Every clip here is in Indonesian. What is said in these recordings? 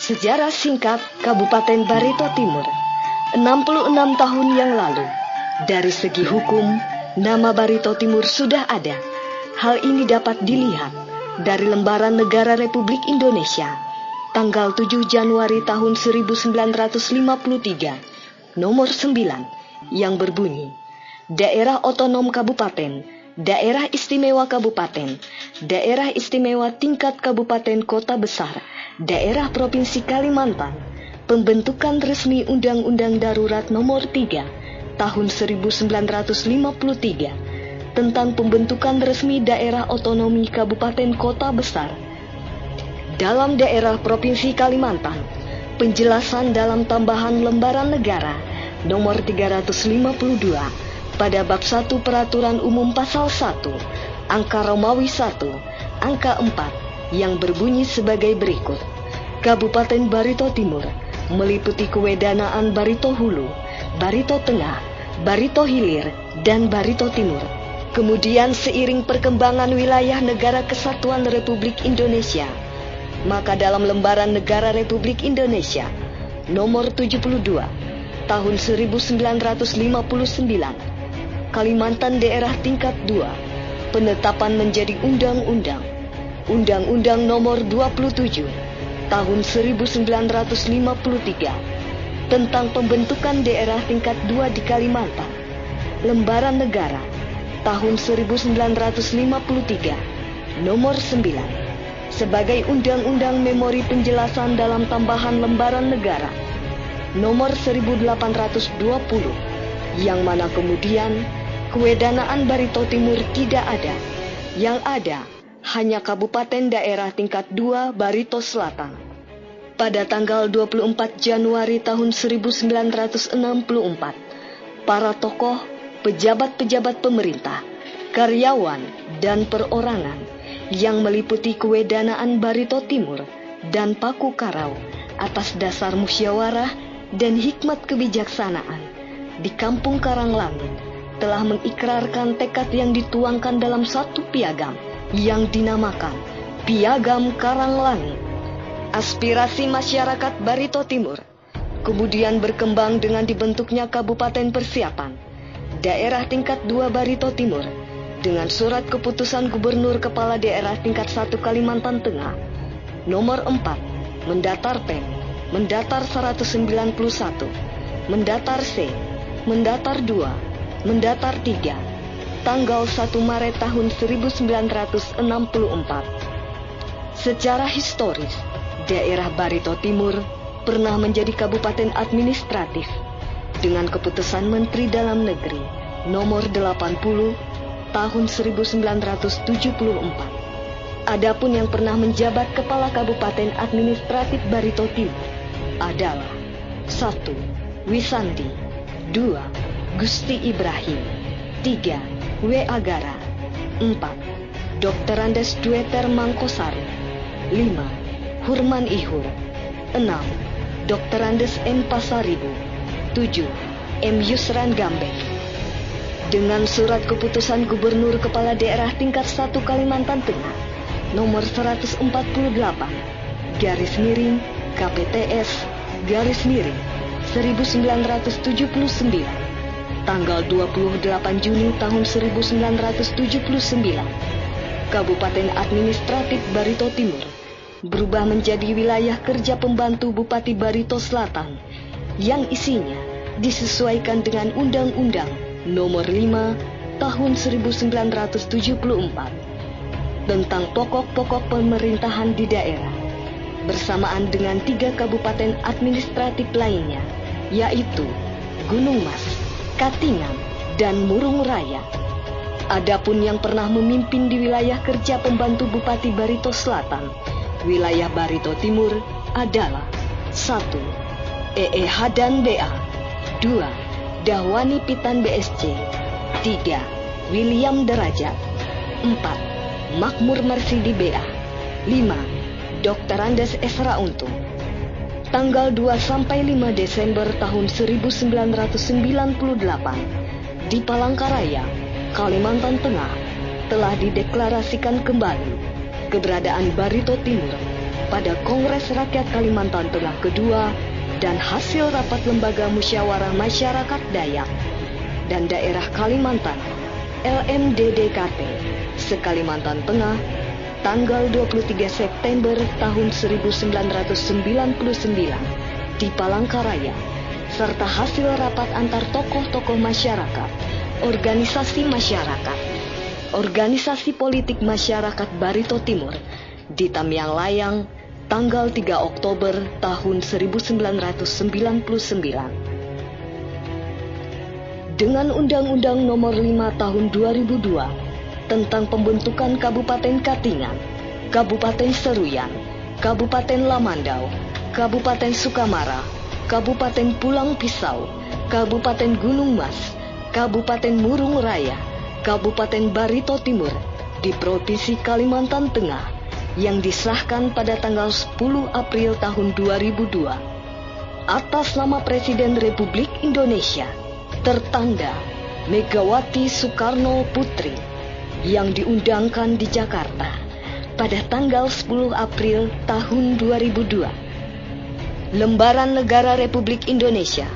Sejarah singkat Kabupaten Barito Timur 66 tahun yang lalu. Dari segi hukum, nama Barito Timur sudah ada. Hal ini dapat dilihat dari Lembaran Negara Republik Indonesia tanggal 7 Januari tahun 1953 nomor 9 yang berbunyi Daerah Otonom Kabupaten, Daerah Istimewa Kabupaten, Daerah Istimewa Tingkat Kabupaten Kota Besar, Daerah Provinsi Kalimantan, Pembentukan Resmi Undang-Undang Darurat Nomor 3 Tahun 1953 tentang Pembentukan Resmi Daerah Otonomi Kabupaten Kota Besar. Dalam daerah Provinsi Kalimantan, penjelasan dalam tambahan Lembaran Negara Nomor 352 pada Bab 1 Peraturan Umum Pasal 1, Angka Romawi 1, Angka 4 yang berbunyi sebagai berikut. Kabupaten Barito Timur meliputi kewedanaan Barito Hulu, Barito Tengah, Barito Hilir, dan Barito Timur. Kemudian seiring perkembangan wilayah Negara Kesatuan Republik Indonesia, maka dalam Lembaran Negara Republik Indonesia Nomor 72 Tahun 1959, Kalimantan Daerah Tingkat 2, penetapan menjadi Undang-Undang. Undang-Undang Nomor 27 Tahun 1953 tentang Pembentukan Daerah Tingkat 2 di Kalimantan. Lembaran Negara Tahun 1953 Nomor 9 sebagai Undang-Undang Memori Penjelasan dalam Tambahan Lembaran Negara Nomor 1820 yang mana kemudian kewedanaan Barito Timur tidak ada. Yang ada hanya Kabupaten Daerah Tingkat 2 Barito Selatan. Pada tanggal 24 Januari tahun 1964, para tokoh, pejabat-pejabat pemerintah, karyawan, dan perorangan yang meliputi kewedanaan Barito Timur dan Paku Karau atas dasar musyawarah dan hikmat kebijaksanaan di Kampung Karanglangit telah mengikrarkan tekad yang dituangkan dalam satu piagam yang dinamakan Piagam Karanglangit. Aspirasi masyarakat Barito Timur kemudian berkembang dengan dibentuknya Kabupaten Persiapan Daerah Tingkat 2 Barito Timur dengan surat keputusan Gubernur Kepala Daerah Tingkat 1 Kalimantan Tengah Nomor 4 Mendatar P, Mendatar 191, Mendatar C, Mendatar 2, Mendatar 3 tanggal 1 Maret tahun 1964. Secara historis, daerah Barito Timur pernah menjadi kabupaten administratif dengan keputusan Menteri Dalam Negeri Nomor 80 tahun 1974. Adapun yang pernah menjabat kepala kabupaten administratif Barito Timur adalah 1. Wisandi, 2. Gusti Ibrahim, 3. W. Agara, 4. Dr. Andes Dueter Mangkosari, 5. Hurman Ihur, 6. Dr. Andes M. Pasaribu, 7. M. Yusran Gambek. Dengan surat keputusan Gubernur Kepala Daerah Tingkat 1 Kalimantan Tengah Nomor 148 garis miring KPTS garis miring 1979 tanggal 28 Juni tahun 1979, Kabupaten Administratif Barito Timur berubah menjadi wilayah kerja pembantu Bupati Barito Selatan yang isinya disesuaikan dengan Undang-Undang Nomor 5 Tahun 1974 tentang pokok-pokok pemerintahan di daerah, bersamaan dengan 3 kabupaten administratif lainnya, yaitu Gunung Mas, Katingan, dan Murung Raya. Adapun yang pernah memimpin di wilayah kerja pembantu Bupati Barito Selatan, wilayah Barito Timur adalah 1. E.E. Hadan BA, 2. Dahwani Pitan BSC, 3. William Derajat, 4. Makmur Marsidi BA, 5. Dr. Andes Esra Untung. Tanggal 2 sampai 5 Desember tahun 1998 di Palangkaraya, Kalimantan Tengah telah dideklarasikan kembali keberadaan Barito Timur pada Kongres Rakyat Kalimantan Tengah kedua dan hasil rapat Lembaga Musyawarah Masyarakat Dayak dan Daerah Kalimantan LMDDKT se-Kalimantan Tengah tanggal 23 September tahun 1999 di Palangkaraya, serta hasil rapat antar tokoh-tokoh masyarakat, organisasi masyarakat, organisasi politik masyarakat Barito Timur di Tamiang Layang tanggal 3 Oktober tahun 1999. Dengan Undang-Undang Nomor 5 Tahun 2002 tentang pembentukan Kabupaten Katingan, Kabupaten Seruyan, Kabupaten Lamandau, Kabupaten Sukamara, Kabupaten Pulang Pisau, Kabupaten Gunung Mas, Kabupaten Murung Raya, Kabupaten Barito Timur di Provinsi Kalimantan Tengah yang disahkan pada tanggal 10 April tahun 2002 atas nama Presiden Republik Indonesia tertanda Megawati Soekarno Putri yang diundangkan di Jakarta pada tanggal 10 April tahun 2002. Lembaran Negara Republik Indonesia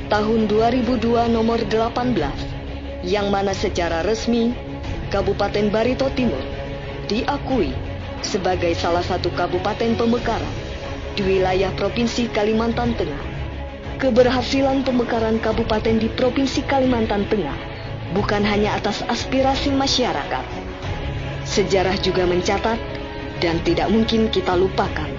tahun 2002 nomor 18 yang mana secara resmi Kabupaten Barito Timur diakui sebagai salah satu kabupaten pemekaran di wilayah Provinsi Kalimantan Tengah. Keberhasilan pemekaran kabupaten di Provinsi Kalimantan Tengah bukan hanya atas aspirasi masyarakat. Sejarah juga mencatat dan tidak mungkin kita lupakan.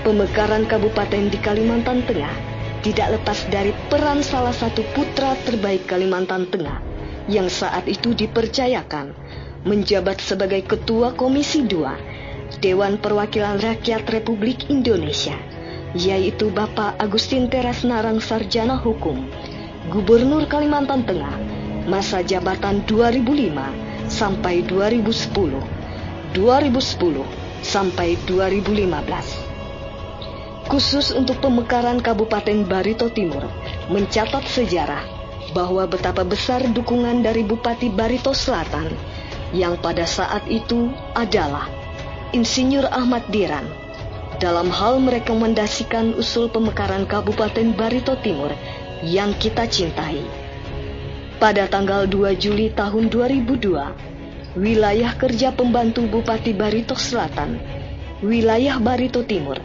Pemekaran kabupaten di Kalimantan Tengah tidak lepas dari peran salah satu putra terbaik Kalimantan Tengah yang saat itu dipercayakan menjabat sebagai Ketua Komisi 2 Dewan Perwakilan Rakyat Republik Indonesia, yaitu Bapak Agustin Teras Narang Sarjana Hukum, Gubernur Kalimantan Tengah, masa jabatan 2005 sampai 2010, 2010 sampai 2015. Khusus untuk pemekaran Kabupaten Barito Timur, mencatat sejarah bahwa betapa besar dukungan dari Bupati Barito Selatan yang pada saat itu adalah Insinyur Ahmad Diran dalam hal merekomendasikan usul pemekaran Kabupaten Barito Timur yang kita cintai. Pada tanggal 2 Juli tahun 2002, wilayah kerja pembantu Bupati Barito Selatan, wilayah Barito Timur,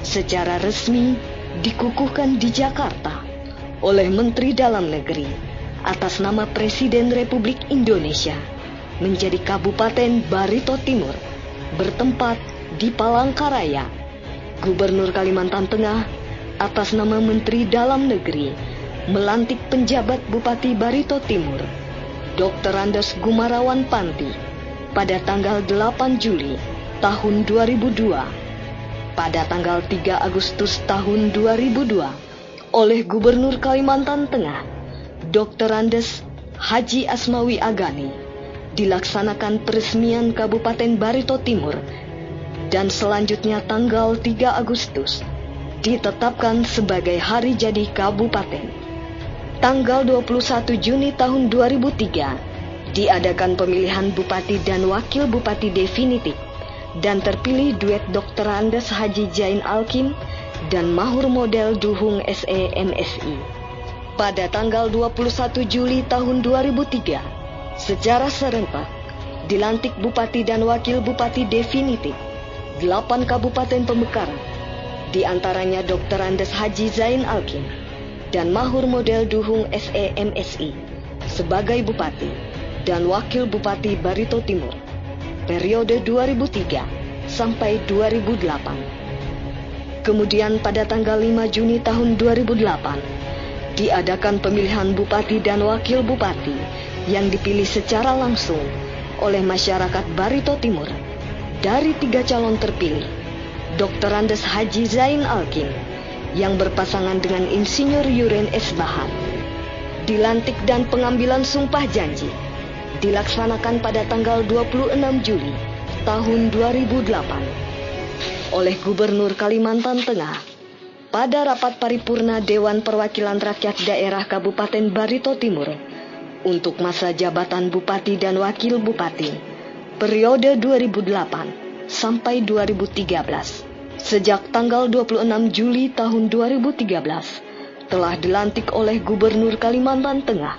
secara resmi dikukuhkan di Jakarta oleh Menteri Dalam Negeri atas nama Presiden Republik Indonesia menjadi Kabupaten Barito Timur bertempat di Palangkaraya. Gubernur Kalimantan Tengah atas nama Menteri Dalam Negeri melantik penjabat Bupati Barito Timur, Dr. Andes Gumarawan Panti, pada tanggal 8 Juli tahun 2002. Pada tanggal 3 Agustus tahun 2002, oleh Gubernur Kalimantan Tengah, Dr. Andes Haji Asmawi Agani, dilaksanakan peresmian Kabupaten Barito Timur, dan selanjutnya tanggal 3 Agustus ditetapkan sebagai hari jadi kabupaten. Tanggal 21 Juni tahun 2003 diadakan pemilihan bupati dan wakil bupati definitif dan terpilih duet Dr. Andes Haji Zain Alkim dan Mahur Model Duhung SE MSI. Pada tanggal 21 Juli tahun 2003 secara serentak dilantik bupati dan wakil bupati definitif 8 kabupaten pemekaran, di antaranya Dr. Andes Haji Zain Alkim dan Mahur Model Duhung SE MSI sebagai bupati dan wakil bupati Barito Timur periode 2003 sampai 2008. Kemudian pada tanggal 5 Juni tahun 2008 diadakan pemilihan bupati dan wakil bupati yang dipilih secara langsung oleh masyarakat Barito Timur. Dari 3 calon terpilih, Dr. Andes Haji Zain Alkim yang berpasangan dengan Insinyur Yuren S. Bahan dilantik dan pengambilan sumpah janji dilaksanakan pada tanggal 26 Juli tahun 2008 oleh Gubernur Kalimantan Tengah pada rapat paripurna Dewan Perwakilan Rakyat Daerah Kabupaten Barito Timur untuk masa jabatan Bupati dan Wakil Bupati periode 2008 sampai 2013. sejak tanggal 26 Juli tahun 2013 telah dilantik oleh Gubernur Kalimantan Tengah,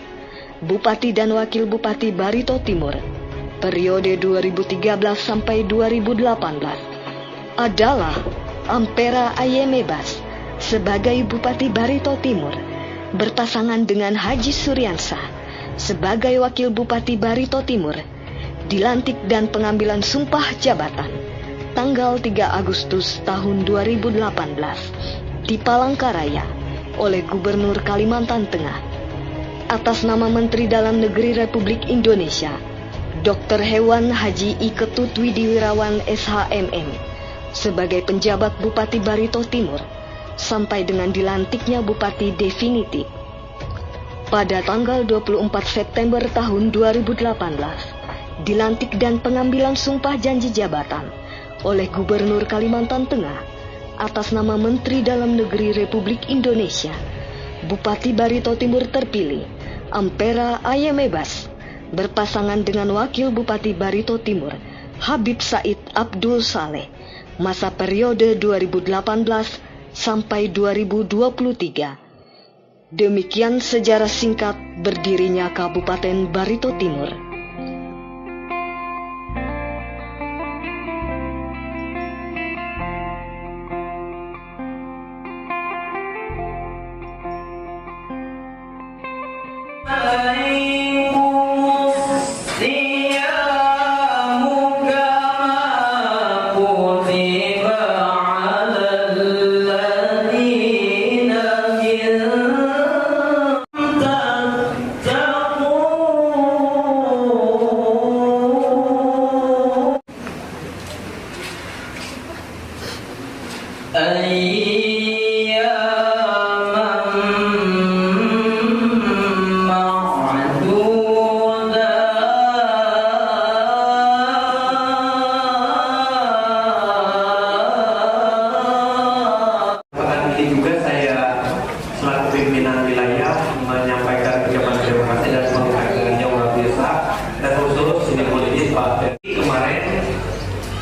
Bupati dan Wakil Bupati Barito Timur periode 2013 sampai 2018 adalah Ampera Ayemebas sebagai Bupati Barito Timur berpasangan dengan Haji Suryansah sebagai Wakil Bupati Barito Timur, dilantik dan pengambilan sumpah jabatan tanggal 3 Agustus tahun 2018 di Palangkaraya oleh Gubernur Kalimantan Tengah atas nama Menteri Dalam Negeri Republik Indonesia Dr. Hewan Haji I. Ketut Widiwirawan SHMM sebagai penjabat Bupati Barito Timur sampai dengan dilantiknya Bupati definitif pada tanggal 24 September tahun 2018, dilantik dan pengambilan sumpah janji jabatan oleh Gubernur Kalimantan Tengah atas nama Menteri Dalam Negeri Republik Indonesia, Bupati Barito Timur terpilih Ampera Ayemebas berpasangan dengan Wakil Bupati Barito Timur Habib Said Abdul Saleh masa periode 2018 sampai 2023. Demikian sejarah singkat berdirinya Kabupaten Barito Timur.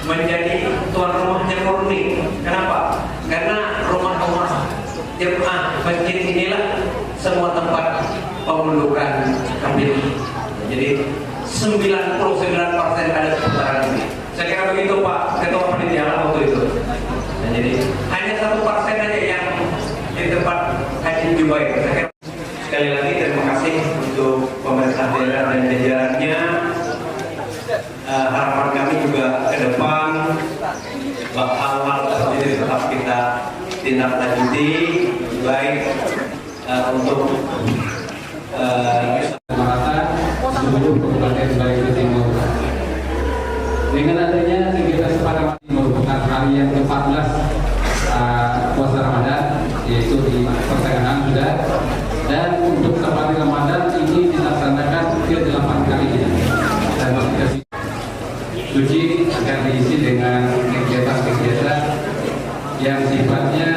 Menjadi tuan rumahnya murni. Kenapa? Karena rumah-rumah jemaah masjid inilah semua tempat pemelukkan kambing. Jadi 99% ada seputaran ini. Saya kira begitu Pak Ketua Panitia waktu itu. Nah, jadi hanya 1% aja yang di tempat Haji Jubair. Saya kira sekali lagi terima kasih untuk pemerintah daerah dan jajarannya. Harapan kami juga ke depan hal-hal seperti ini tetap kita tindak lanjuti baik untuk seluruh Kabupaten Barito Timur. Dengan adanya kegiatan sepadan merupakan hari yang ke-14 puasa Ramadan, yaitu di pertengahan sudah, dan untuk sepadan Ramadan ini dilaksanakan ke-8 kalinya. Dan masih suci akan diisi dengan kegiatan-kegiatan yang sifatnya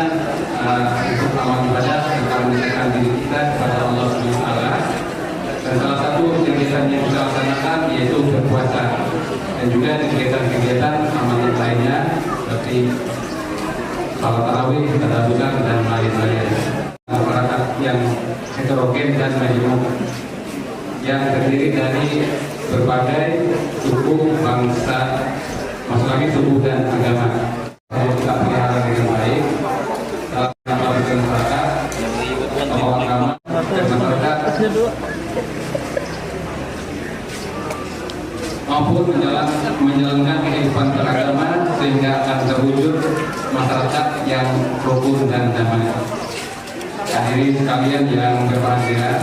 untuk amal ibadah akan mendekatkan diri kita kepada Allah SWT. Dan salah satu kegiatan yang kita laksanakan yaitu berpuasa, dan juga kegiatan-kegiatan amal lainnya seperti salat tarawih, tadarusan dan lain-lain. Masyarakat yang heterogen dan majemuk yang terdiri dari berbagai suku, bangsa, masuk lagi suku dan agama. Kalau kita pelihara dengan baik, tanpa masyarakat, tokoh agama dan masyarakat, maupun menjalankan kehidupan beragama sehingga akan terwujud masyarakat yang rukun dan damai. Hadirin sekalian yang berbahagia,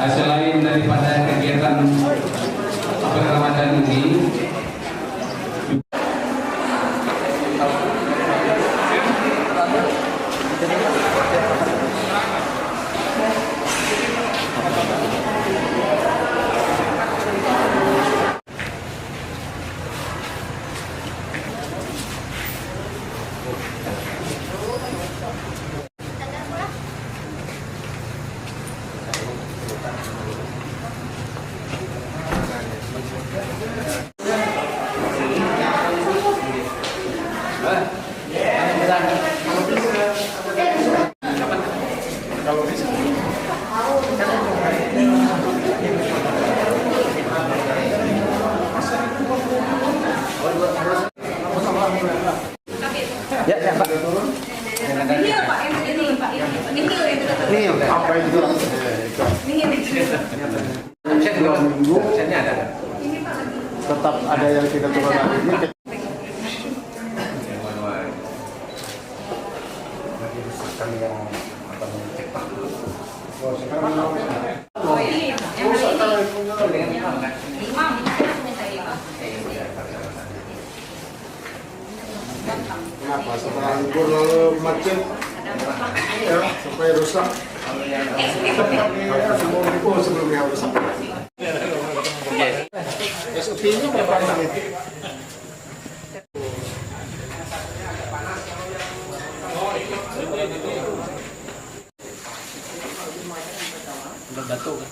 selain daripada kegiatan Ramadan ini, yang tidak turun ini. Kenapa setelah libur lalu macet ya sampai rusak semua libur sebelumnya rusak. SOP-nya berapa menit? Berbatuk kan?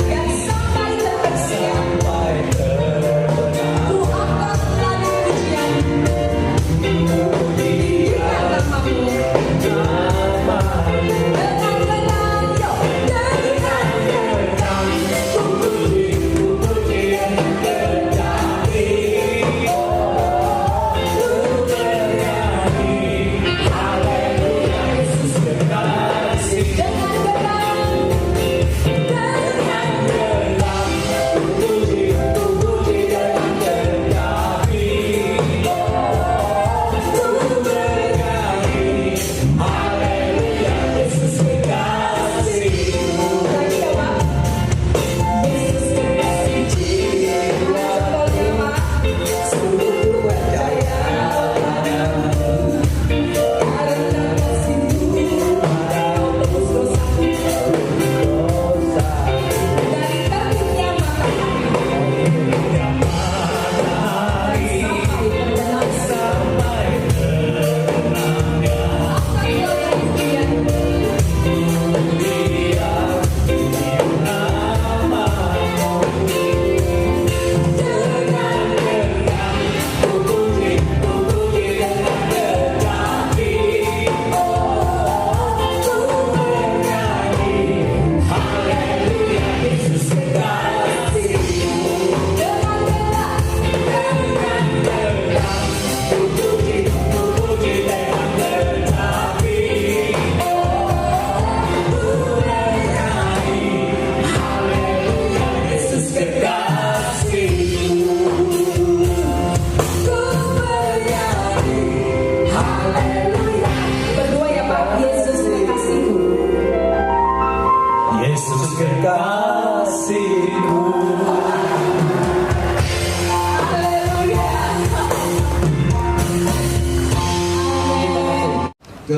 Yang sampai terpercaya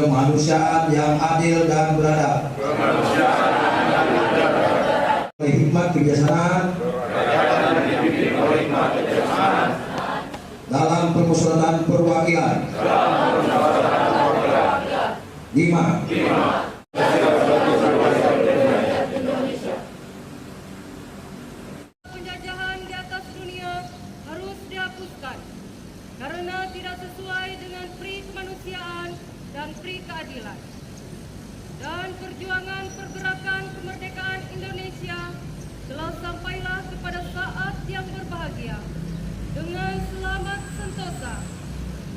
kemanusiaan yang adil dan beradab, hikmat kebijaksanaan dalam permusyawaratan perwakilan. 5. Penjajahan di atas dunia harus dihapuskan karena tidak sesuai dengan pri kemanusiaan dan pri keadilan. Dan perjuangan pergerakan kemerdekaan Indonesia telah sampailah kepada saat yang berbahagia dengan selamat sentosa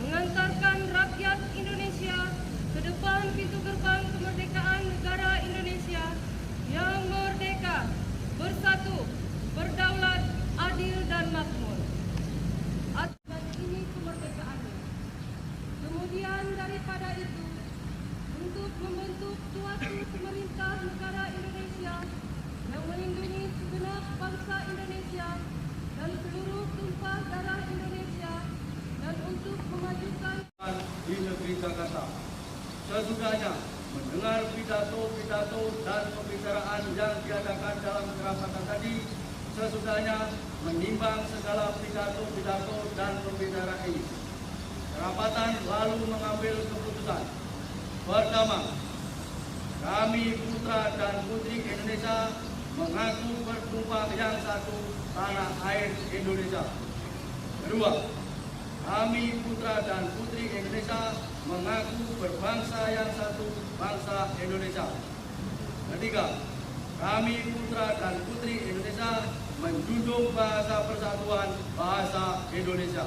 mengantarkan rakyat Indonesia ke depan pintu gerbang kemerdekaan negara Indonesia yang merdeka, bersatu, berdaulat, adil dan makmur. Atas ini kemerdekaannya. Kemudian daripada itu, untuk membentuk suatu pemerintah negara Indonesia yang melindungi segenap bangsa Indonesia dan seluruh tumpah darah Indonesia, dan untuk memajukan di negeri Jakarta. Sesudahnya mendengar pidato-pidato dan pembicaraan yang diadakan dalam kerapatan tadi, sesudahnya menimbang segala pidato-pidato dan pembicaraan ini, kerapatan lalu mengambil keputusan. Pertama, kami putra dan putri Indonesia mengaku bertumpah yang satu tanah air Indonesia. Kedua, kami putra dan putri Indonesia mengaku berbangsa yang satu, bangsa Indonesia. Ketiga, kami putra dan putri Indonesia menjunjung bahasa persatuan, bahasa Indonesia.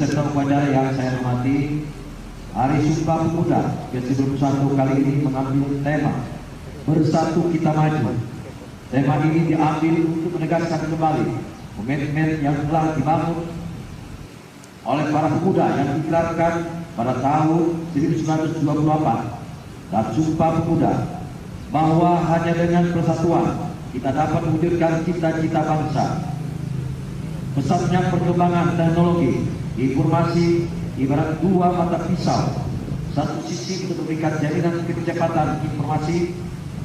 Beserta upacara yang saya hormati, Hari Sumpah Pemuda ke-71 kali ini mengambil tema Bersatu Kita Maju. Tema ini diambil untuk menegaskan kembali komitmen yang telah dibangun oleh para pemuda yang digelarkan pada tahun 1928 dan Sumpah Pemuda, bahwa hanya dengan persatuan kita dapat mewujudkan cita-cita bangsa. Pesatnya perkembangan teknologi informasi ibarat dua mata pisau. Satu sisi untuk memberikan jaminan kecepatan informasi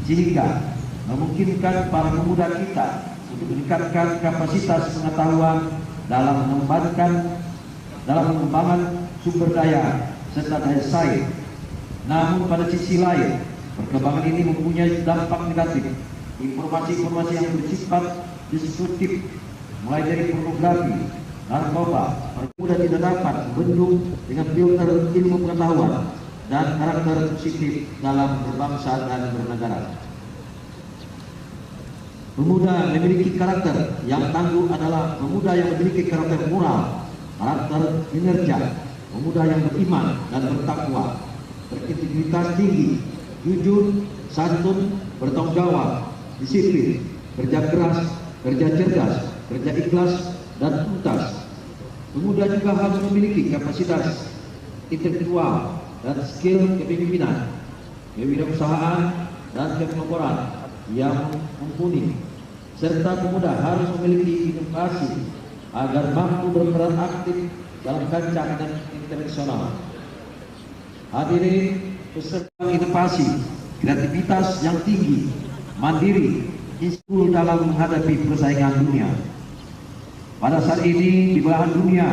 sehingga memungkinkan para pemuda kita untuk meningkatkan kapasitas pengetahuan dalam pengembangan sumber daya serta daya saing. Namun pada sisi lain, perkembangan ini mempunyai dampak negatif. Informasi-informasi yang bersifat destruktif, mulai dari pornografi, narkoba, pemuda tidak dapat membendung dengan filter ilmu pengetahuan dan karakter positif dalam berbangsa dan bernegara. Pemuda memiliki karakter yang tangguh adalah pemuda yang memiliki karakter moral, karakter kinerja, pemuda yang beriman dan bertakwa, berintegritas tinggi, jujur, santun, bertanggung jawab, disiplin, kerja keras, kerja cerdas, kerja ikhlas, dan tuntas. Pemuda juga harus memiliki kapasitas intelektual dan skill kepemimpinan, kewirausahaan, dan kekelompaan yang mumpuni. Serta pemuda harus memiliki inovasi agar mampu berperan aktif dalam kancah internasional. Hadirin peserta inovasi, kreativitas yang tinggi, mandiri, unggul dalam menghadapi persaingan dunia. Pada saat ini di belahan dunia,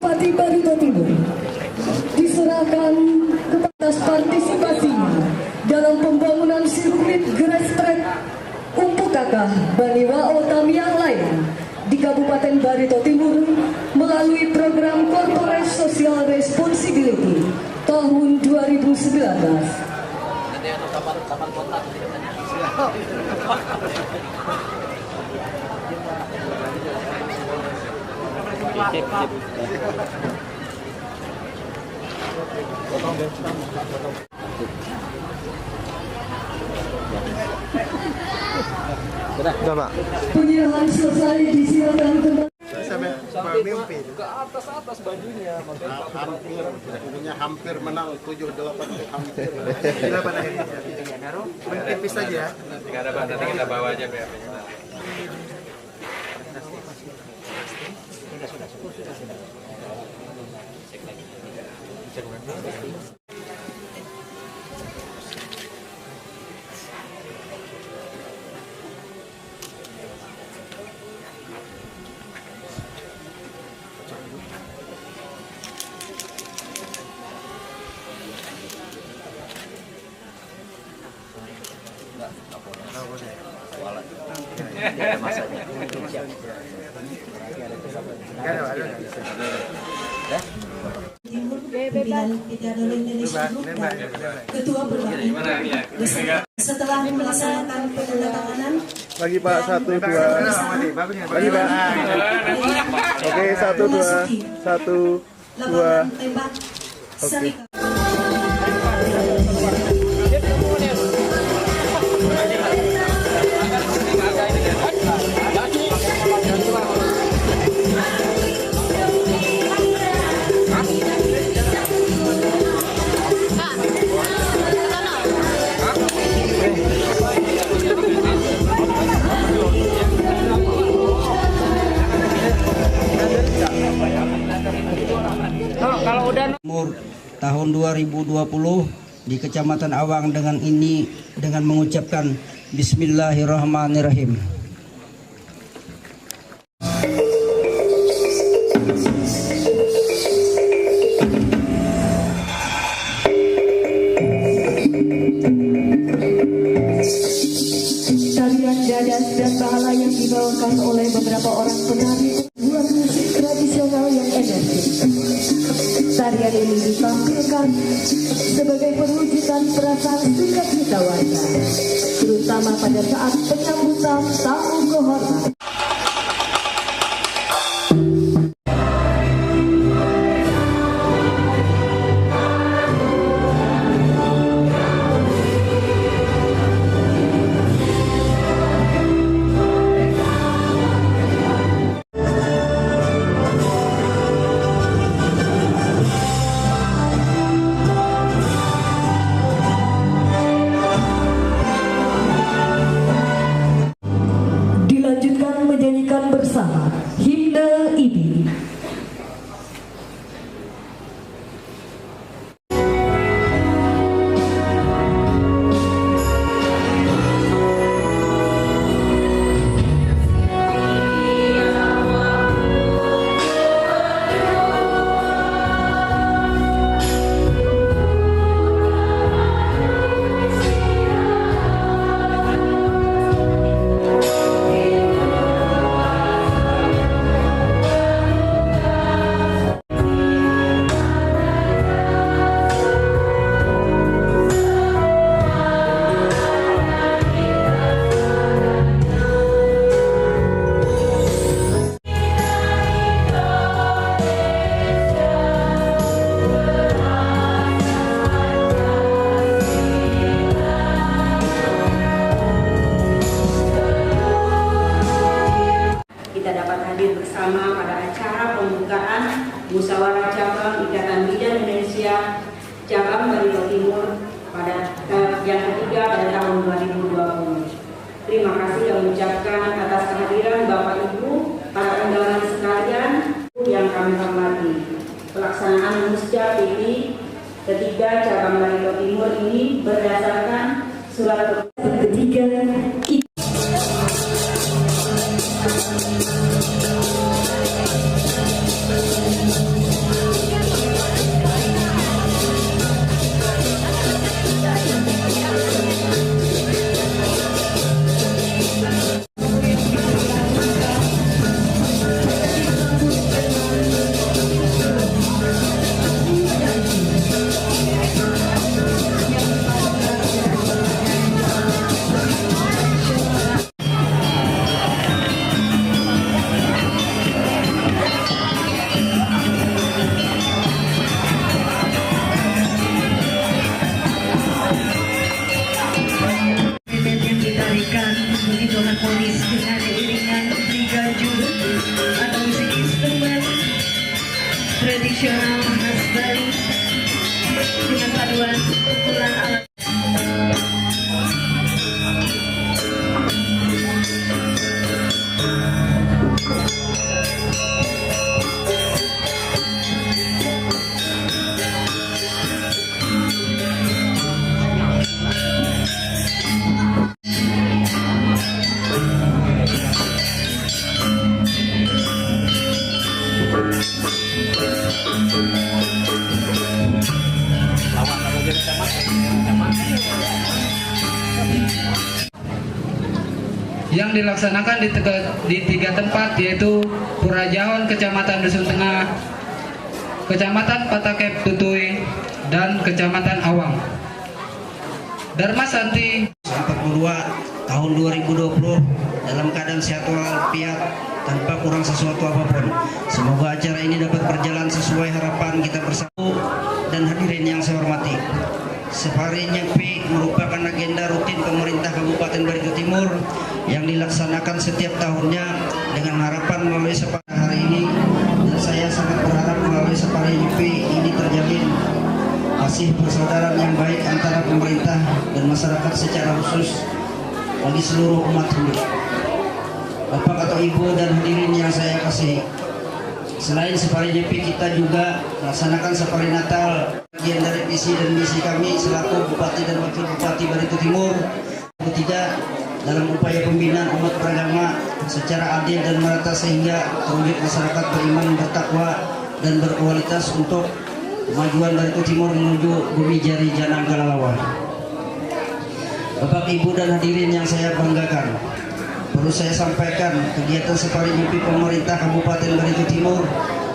Bupati Barito Timur diserahkan kepada partisipasinya dalam pembangunan sirkuit grass track untuk kakak Baniwao Tamiang lain di Kabupaten Kabupaten Barito Timur melalui program Corporate Social Responsibility tahun 2019. Penyerahan selesai, disilakan kembali. Hampir menang 7-8 hampir. Mungkin bisa aja ya. Nggak ada, Pak. Nanti kita bawa aja BAP-nya. Ketua Perbakin. Setelah melaksanakan penandatanganan, Lagi Pak, 1, 2. Lagi Pak. Oke, 1, 2. 1, 2. tembak Sarika. Tahun 2020 di Kecamatan Awang dengan mengucapkan Bismillahirrahmanirrahim. Tarian dadas dan bahala yang dibawakan oleh beberapa orang penari buat musik tradisional yang energik. Tarian ini ditampilkan sebagai perwujudan perasaan sukacita warga, terutama pada saat penyambutan tamu kehormatan. Menyanyikan bersama himne ini. bersama pada acara pembukaan Musyawarah Cabang Ikatan Bidan Indonesia Cabang Barito Timur pada yang ketiga pada tahun 2020. Terima kasih yang mengucapkan atas kehadiran Bapak Ibu, para undangan sekalian yang kami hormati. Pelaksanaan Musja TV ketiga Cabang Barito Timur ini berdasarkan surat ketiga tradisional khas Bali dengan paduan pukulan alat. Yang dilaksanakan di tiga tempat, yaitu Pura Jahon, Kecamatan Dusun Tengah, Kecamatan Patakep Tutui, dan Kecamatan Awang. Dharma Santi 42 tahun 2020 dalam keadaan sehat walafiat tanpa kurang sesuatu apapun. Semoga acara ini dapat berjalan sesuai harapan kita bersama dan hadirin yang saya hormati. Safari Nyepi merupakan agenda rutin pemerintah Kabupaten Barito Timur yang dilaksanakan setiap tahunnya dengan harapan melalui Safari hari ini, dan saya sangat berharap melalui Safari Nyepi ini terjalin kasih persaudaraan yang baik antara pemerintah dan masyarakat secara khusus bagi seluruh umat Hindu. Bapak atau Ibu dan hadirin yang saya kasihi, selain Safari Nyepi, kita juga melaksanakan Safari Natal, bagian dari visi dan misi kami selaku Bupati dan Wakil Bupati Barito Timur. Ketiga, dalam upaya pembinaan umat beragama secara adil dan merata sehingga terwujud masyarakat beriman, bertakwa, dan berkualitas untuk kemajuan Barito Timur menuju bumi jari janang kalalawa. Bapak, Ibu, dan hadirin yang saya banggakan, perlu saya sampaikan kegiatan Safari Nyepi pemerintah Kabupaten Barito Timur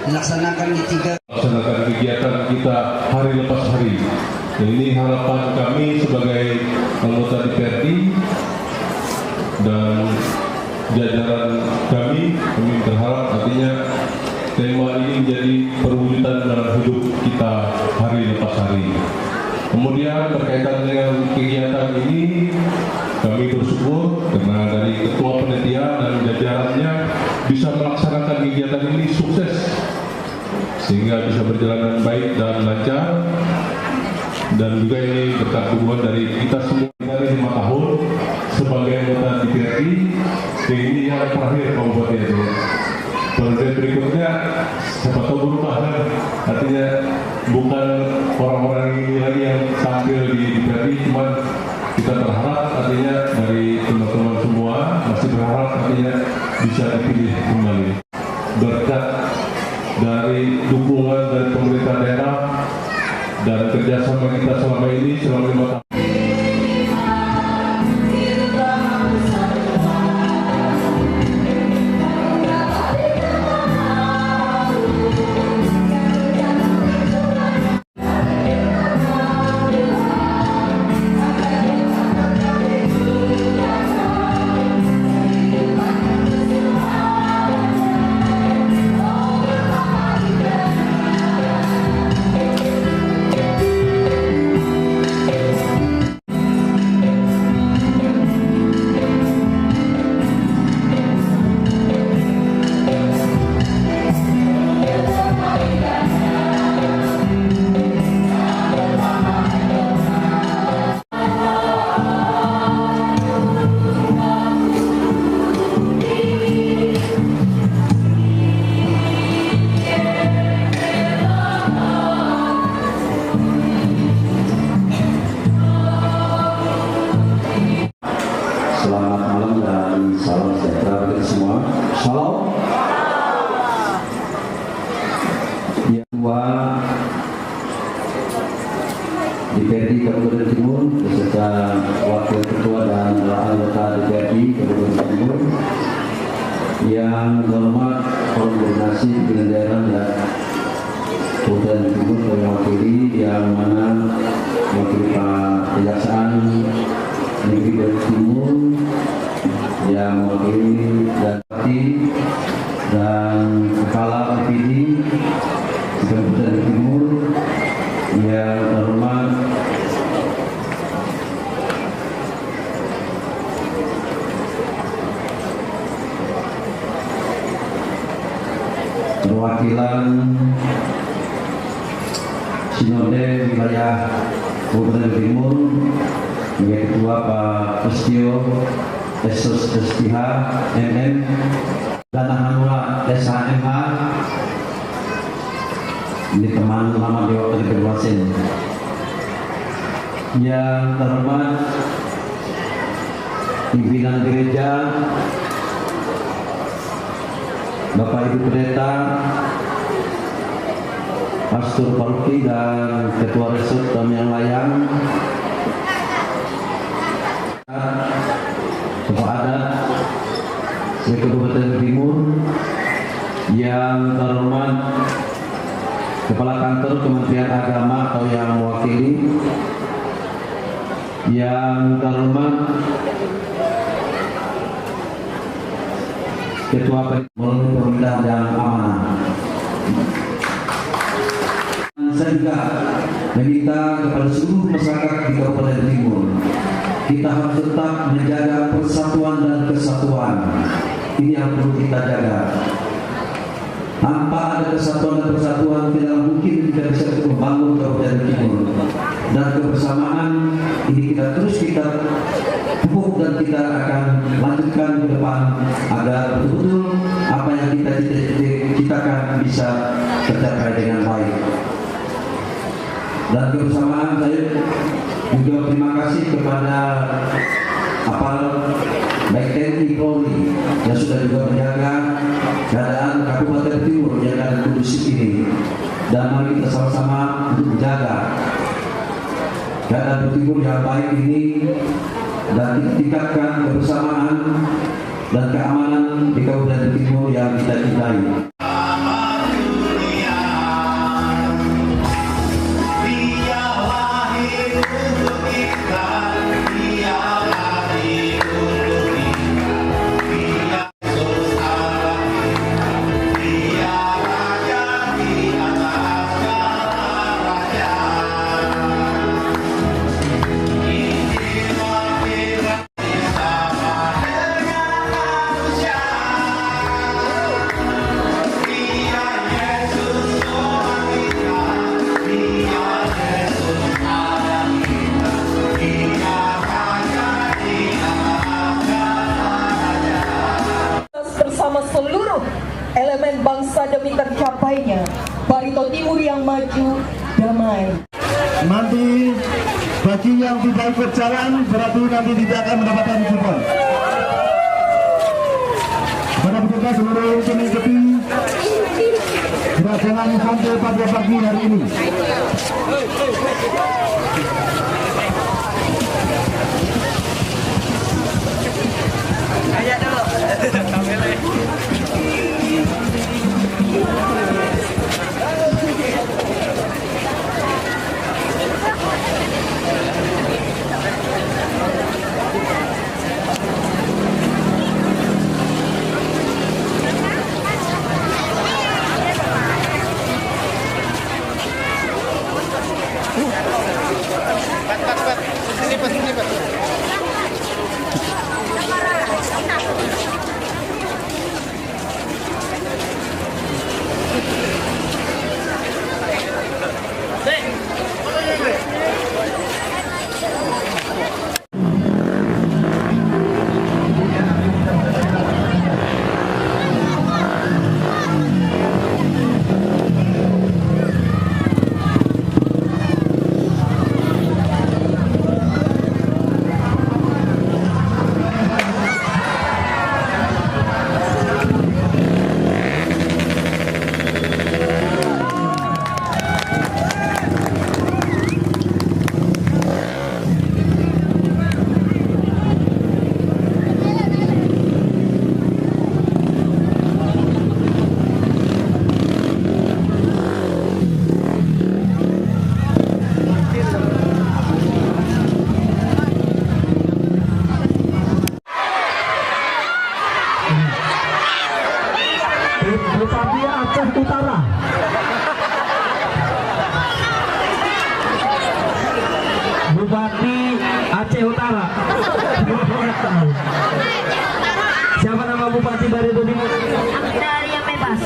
dilaksanakan di tiga. Laksanakan kegiatan kita hari lepas hari. Dan ini harapan kami sebagai anggota DPRD dan jajaran kami berharap artinya tema ini menjadi perwujudan dalam hidup kita hari lepas hari. Kemudian berkaitan dengan kegiatan ini, kami bersyukur karena dari Ketua Panitia dan jajarannya bisa melaksanakan kegiatan ini sukses sehingga bisa berjalan dengan baik dan lancar, dan juga ini berkat dukungan dari kita semua dari 5 tahun sebagai anggota DPRD. Ini yang terakhir Pak Bupati itu. Periode berikutnya siapa tahu berubah kan, artinya bukan orang-orang ini lagi yang tampil di DPRD, cuman kita berharap artinya dari teman-teman semua masih berharap artinya bisa dipilih kembali berkat dari dukungan dari pemerintah daerah dan kerjasama kita selama ini selama 5 tahun. Selamat malam dan salam sejahtera bagi kita semua. Shalom. Yang kedua, DPRD Kabupaten Timur beserta Wakil Ketua dan anggota DPRD Kabupaten Timur, yang hormat Forum Koordinasi Pimpinan Daerah dan Kabupaten Timur yang mewakili, yang mana mewakili Pak Kejaksaan Negeri Barito Timur, yang mewakili dan Kepala OPD Kabupaten Timur, yang terhormat perwakilan Sinode wilayah Kabupaten Timur, sebagai Ketua Pak Pestio Esos SPH MM dan Hanura SHMH, ini teman lama di waktu keberwasin. Yang terhormat pimpinan gereja, Bapak Ibu Pendeta, Pastor Paroki dan Ketua Resort Tamiang Layang, Kepala Adat Kabupaten Timur, yang terhormat Kepala Kantor Kementerian Agama atau yang mewakili, yang terhormat Ketua melalui pemerintahan yang amanah. Saya juga meminta kepada seluruh masyarakat di Kabupaten Timur, kita harus tetap menjaga persatuan dan kesatuan. Ini yang perlu kita jaga. Tanpa ada kesatuan dan persatuan, tidak mungkin kita bisa membangun Kabupaten Timur. Dan kebersamaan ini kita pupuk dan kita akan lanjutkan ke depan agar betul-betul apa yang kita cita-citakan bisa tercapai dengan baik. Dan kebersamaan saya juga terima kasih kepada aparat baik TNI Polri yang sudah juga menjaga keadaan Kabupaten Timur yang ada kondusif ini, dan mari kita sama-sama untuk menjaga keadaan Timur yang baik ini dan tingkatkan kebersamaan dan keamanan di Kabupaten Timur yang kita cintai. Elemen bangsa demi tercapainya Barito Timur yang maju, damai. Nanti bagi yang tidak ikut jalan berarti nanti tidak akan mendapatkan kupon. Pada petugas seluruh mengikuti gerakan sampai pada pagi hari ini. Ayo dulu. Bupati Aceh Utara. Bupati Aceh Utara. Siapa nama Bupati Barito Timur? Dari yang bebas.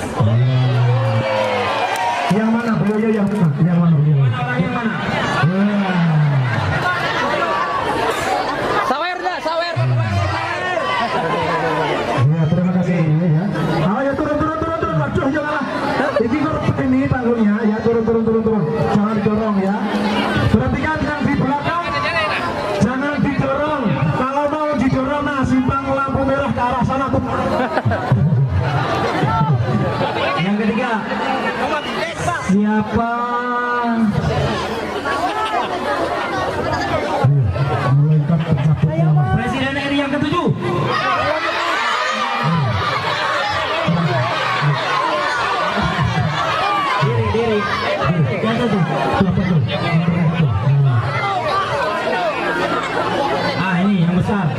Yang mana beliau? Yang mana beliau? Siapa? Presiden RI yang ke-7. Diri. Ini yang besar.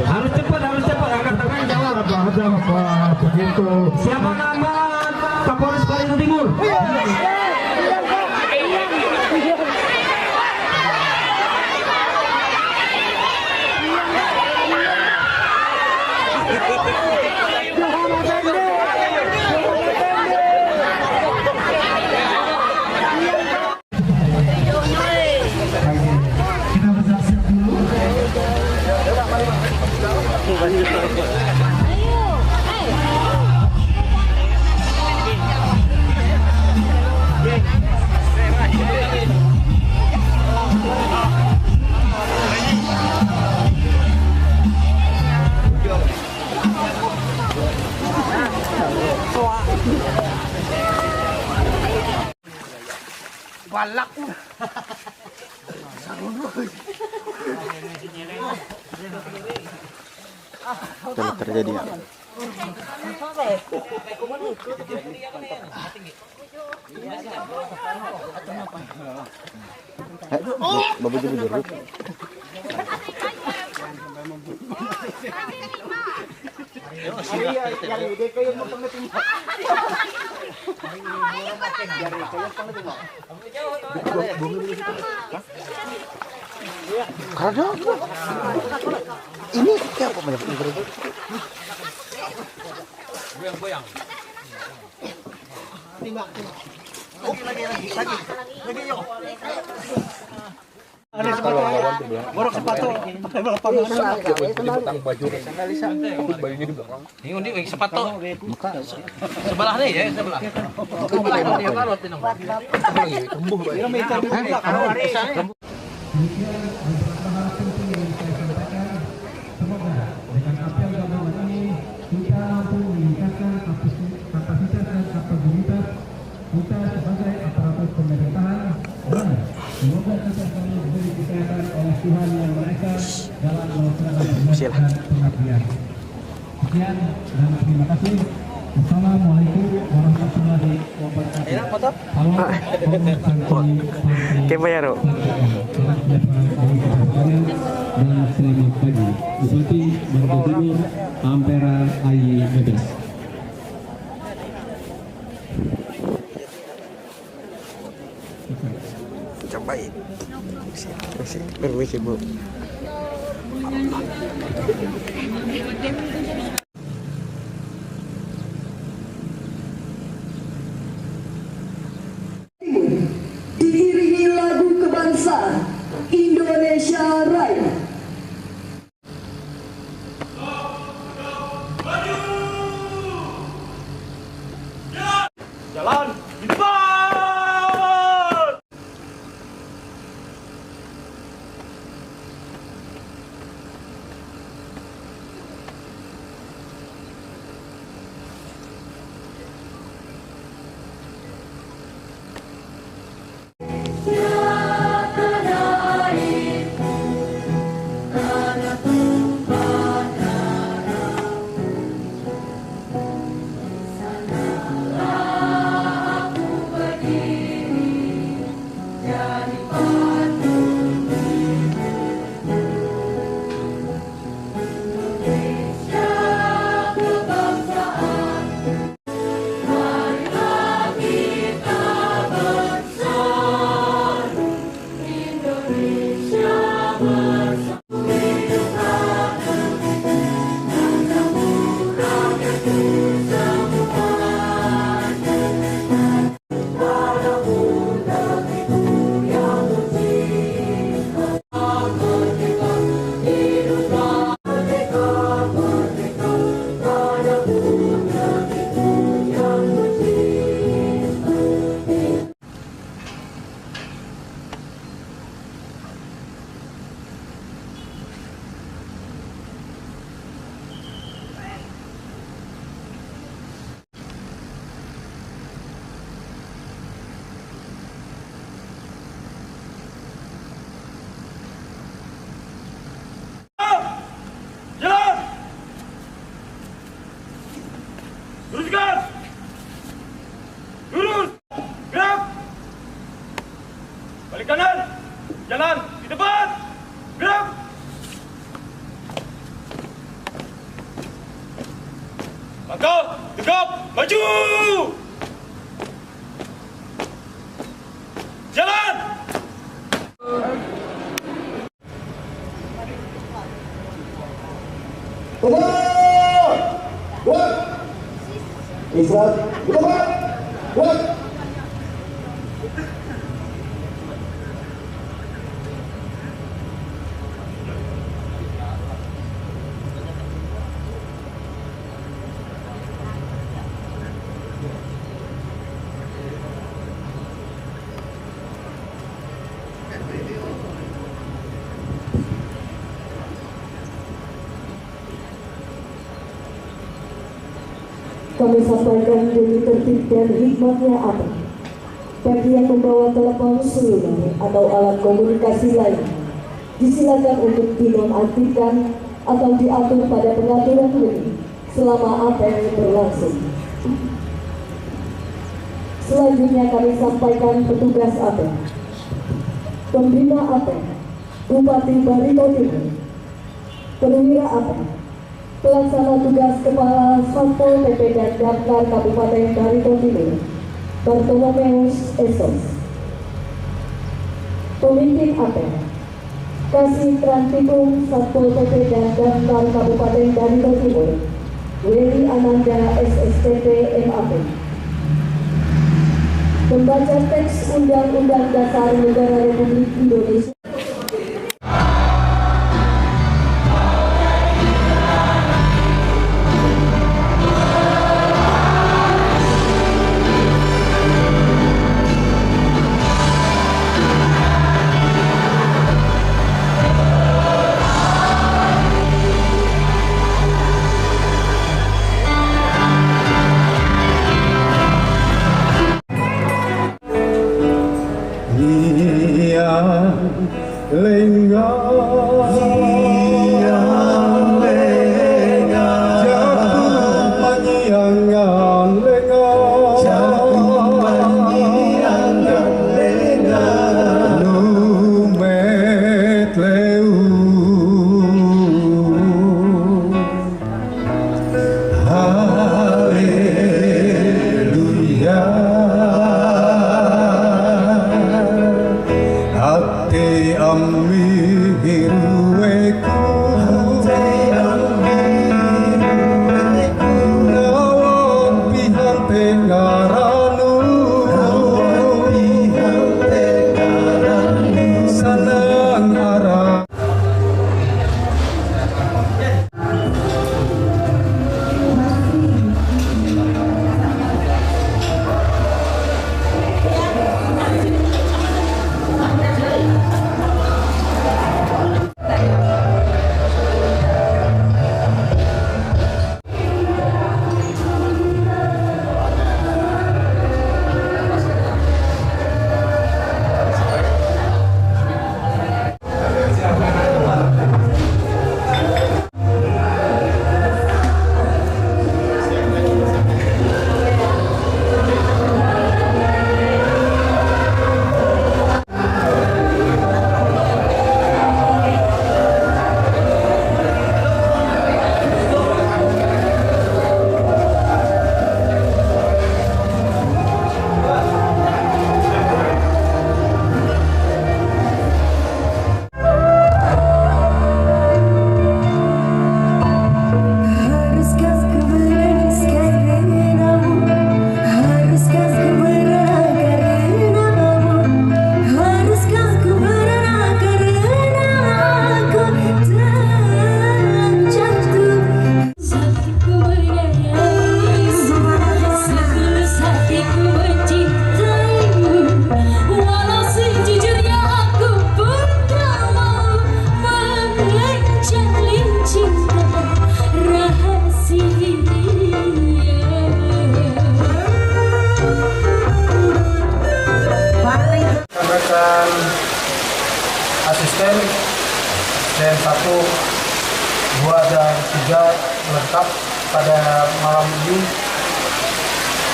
Harus cepat, angkat tangan jawab. Apa begitu? Siapa nama Kapolres Parigi Timur? Kita bersaksi dulu. Balak. Telah terjadi ya. Bapak jadi dulu. Karena ini kayak apa banyak goyang-goyang. Lagi yuk. Borok sepatu, pakai lapangan. Dipotong baju. Bajunya di belakang. Ini undi sepatu. Sebelah nih ya, sebelah. Sebelah dia karot ini. Lagi kembuh. Semoga dengan apel gabungan ini kita mampu meningkatkan kapasitas dan kapabilitas kita sebagai aparatur pemerintahan dan semoga kita selalu diberi kesehatan oleh Tuhan yang Maha Esa dalam melaksanakan pengabdian. Sekian dan terima kasih. Assalamualaikum warahmatullahi wabarakatuh. Dan selamat pagi, Bupati Bangka Timur Ampera Ayi Medes. Cobain. Permisi, Bu. Diiringi lagu kebangsaan Indonesia Raya. Jalan di depan. Langkah, tegap, maju! Jalan! Israel, kami sampaikan demi tertib dan hikmatnya apa. Bagi yang membawa telepon seluler atau alat komunikasi lain, disilakan untuk dinonaktifkan atau diatur pada pengaturan ini selama apel berlangsung. Selanjutnya kami sampaikan petugas apel, pembina apel, Bupati Barito Timur, perwira apel, pelaksana tugas Kepala Satpol PP dan Damkar Kabupaten Barito Timur, Bartolomeus Esos, pemimpin apel, Kasih Transitum Satpol PP dan Damkar Kabupaten Barito Timur, Weli Ananda SSTP MAP, pembaca teks Undang-Undang Dasar Negara Republik Indonesia. asisten dan 1, 2, dan 3 lengkap pada malam ini.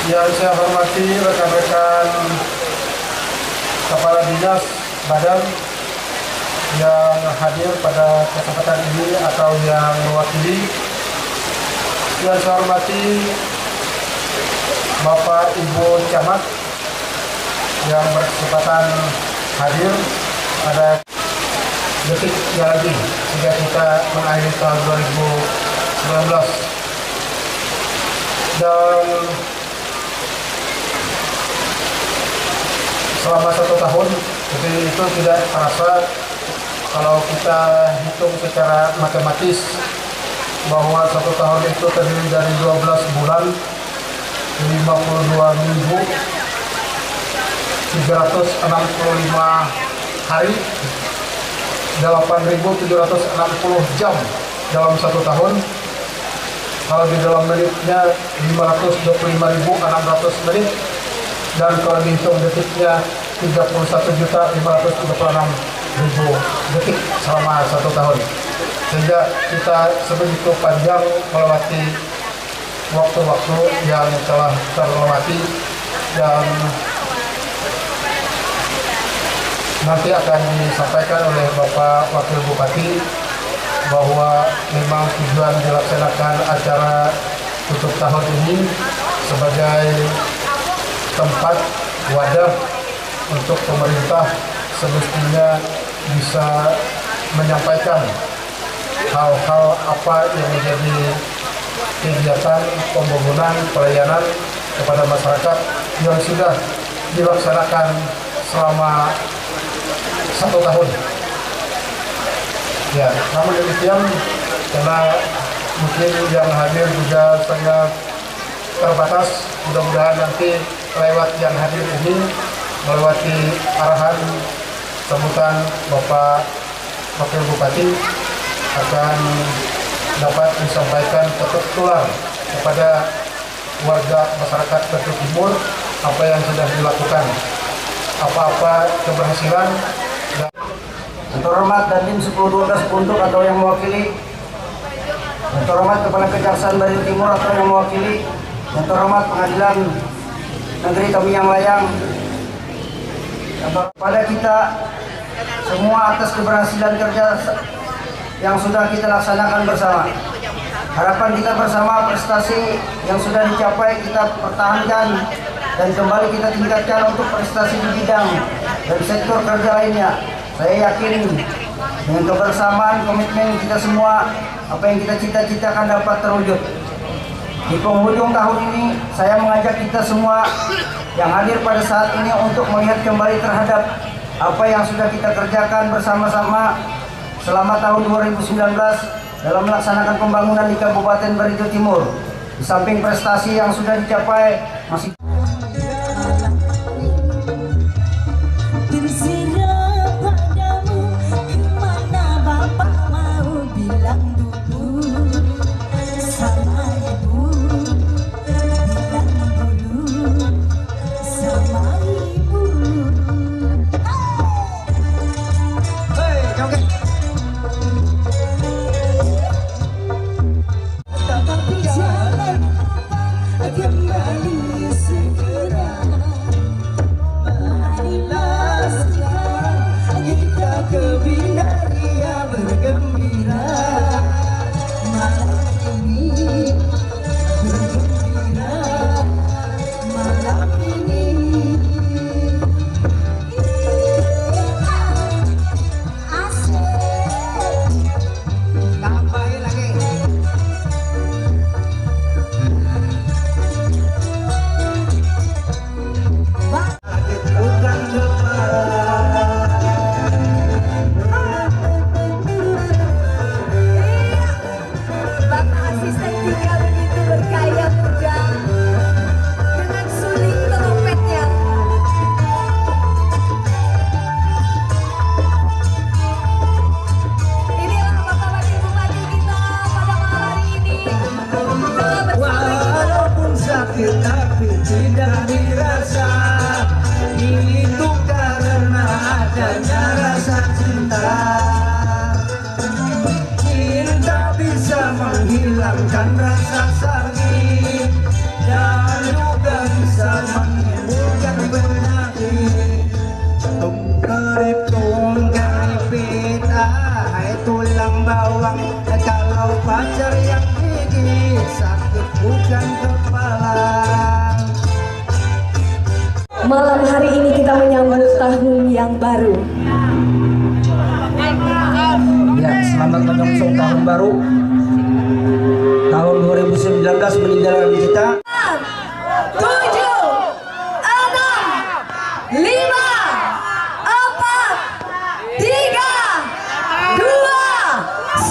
Yang saya hormati rekan-rekan Kepala Dinas Badan yang hadir pada kesempatan ini atau yang mewakili. Yang saya hormati Bapak Ibu Camat yang berkesempatan hadir pada detik lagi hingga kita mengakhiri tahun 2019. Dan selama 1 tahun, jadi itu tidak terasa kalau kita hitung secara matematis bahwa 1 tahun itu terdiri dari 12 bulan, 52 minggu, 365 hari, 8.760 jam dalam 1 tahun. Kalau di dalam menitnya 525.600 menit, dan kalau dihitung detiknya 31.536.000 detik selama 1 tahun. Sehingga kita sebegitu panjang melewati waktu-waktu yang telah terlewati, dan nanti akan disampaikan oleh Bapak Wakil Bupati bahwa memang tujuan dilaksanakan acara tutup tahun ini sebagai tempat wadah untuk pemerintah semestinya bisa menyampaikan hal-hal apa yang menjadi kegiatan pembangunan pelayanan kepada masyarakat yang sudah dilaksanakan selama 1 tahun. Ya, namun demikian karena mungkin yang hadir juga sangat terbatas, mudah-mudahan nanti lewat yang hadir ini melewati arahan sambutan Bapak Wakil Bupati akan dapat disampaikan tular kepada warga masyarakat Batu Timur apa yang sudah dilakukan, apa-apa keberhasilan. Yang terhormat Dandim 1012 untuk atau yang mewakili, yang terhormat Kepala Kejaksaan Batu Timur atau yang mewakili, yang terhormat Pengadilan Negeri Tamiang Layang, kepada kita semua atas keberhasilan kerja yang sudah kita laksanakan bersama. Harapan kita bersama prestasi yang sudah dicapai kita pertahankan dan kembali kita tingkatkan untuk prestasi di bidang dan sektor kerja lainnya. Saya yakin dengan kebersamaan komitmen kita semua, apa yang kita cita-citakan dapat terwujud. Di penghujung tahun ini, saya mengajak kita semua yang hadir pada saat ini untuk melihat kembali terhadap apa yang sudah kita kerjakan bersama-sama selama tahun 2019 dalam melaksanakan pembangunan di Kabupaten Barito Timur. Di samping prestasi yang sudah dicapai, masih menghilangkan rasa sakit dan juga bisa menyembuhkan penyakit. Tungkarip pita, hai tulang bawang. Kalau pacar yang gigit sakit bukan kepala. Malam hari ini kita menyambut tahun yang baru. Ya, selamat menyongsong tahun baru. Tahun 2019 meninggalkan kita. 7, 6, 5, 4, 3, 2, 1.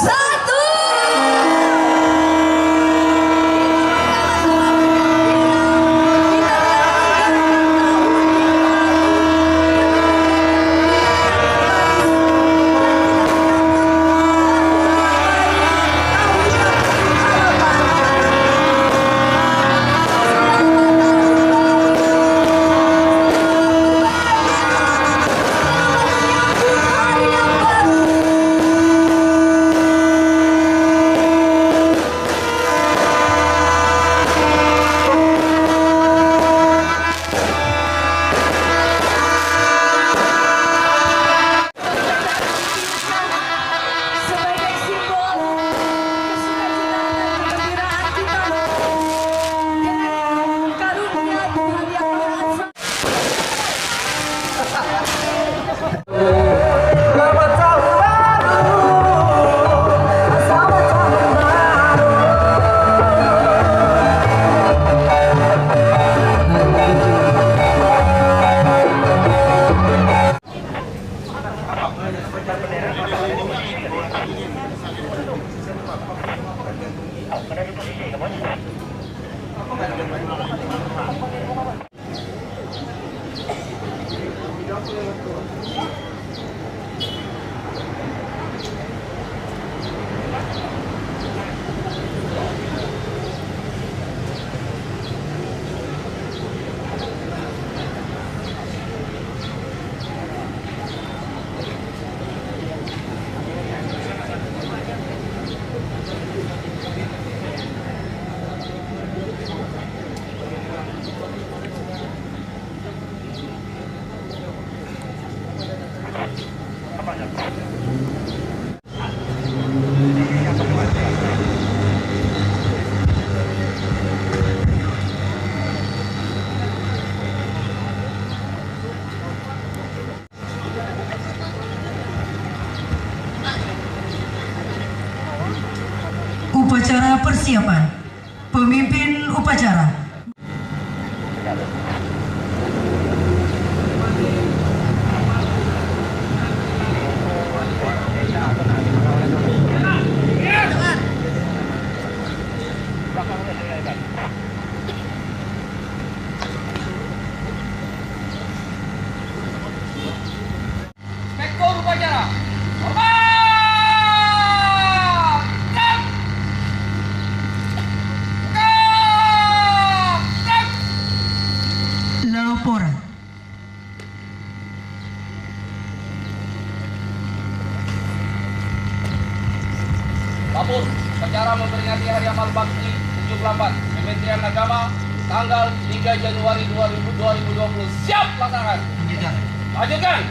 Upacara persiapan. Pemimpin upacara. Spektur upacara. Laporan. Lapor, upacara memperingati Hari Amal Bakti 78 Kementerian Agama tanggal 3 Januari 2020. Siap laksanakan. Lanjutkan.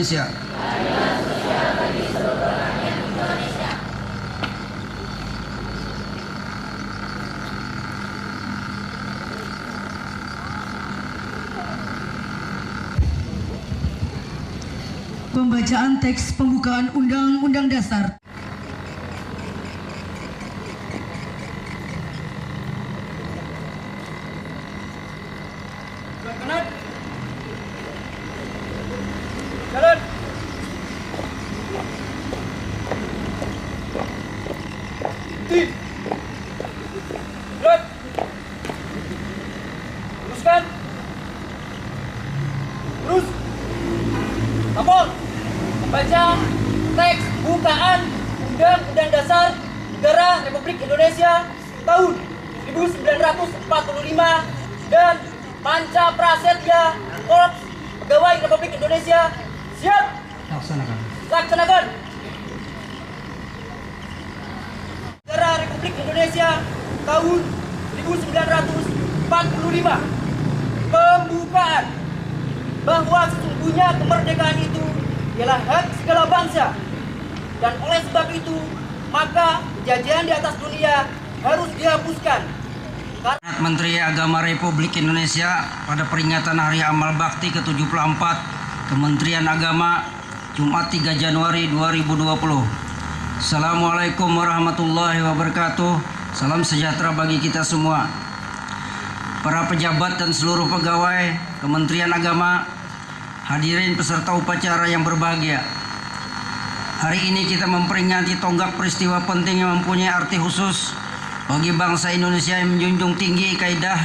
Indonesia. Pembacaan teks pembukaan Undang-Undang Dasar. Jalan. Jalan. Teruskan. Terus. Tampol. Baca teks bukaan Undang-Undang Dasar Negara Republik Indonesia tahun 1945 dan Panca Prasetya Korps Pegawai Republik Indonesia. Siap. Laksanakan. Laksanakan. Negara Republik Indonesia tahun 1945. Pembukaan bahwa sesungguhnya kemerdekaan itu ialah hak segala bangsa, dan oleh sebab itu maka penjajahan di atas dunia harus dihapuskan. Menteri Agama Republik Indonesia pada peringatan Hari Amal Bakti ke-74 Kementerian Agama Jumat 3 Januari 2020. Assalamualaikum warahmatullahi wabarakatuh. Salam sejahtera bagi kita semua. Para pejabat dan seluruh pegawai Kementerian Agama, hadirin peserta upacara yang berbahagia. Hari ini kita memperingati tonggak peristiwa penting yang mempunyai arti khusus bagi bangsa Indonesia yang menjunjung tinggi kaidah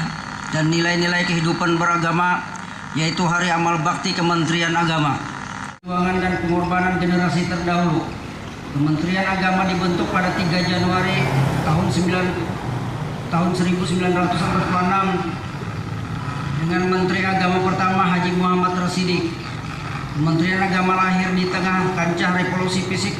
dan nilai-nilai kehidupan beragama, yaitu Hari Amal Bakti Kementerian Agama. Perjuangan dan pengorbanan generasi terdahulu. Kementerian Agama dibentuk pada 3 Januari tahun 1946 dengan Menteri Agama pertama Haji Muhammad Rasidi. Kementerian Agama lahir di tengah kancah revolusi fisik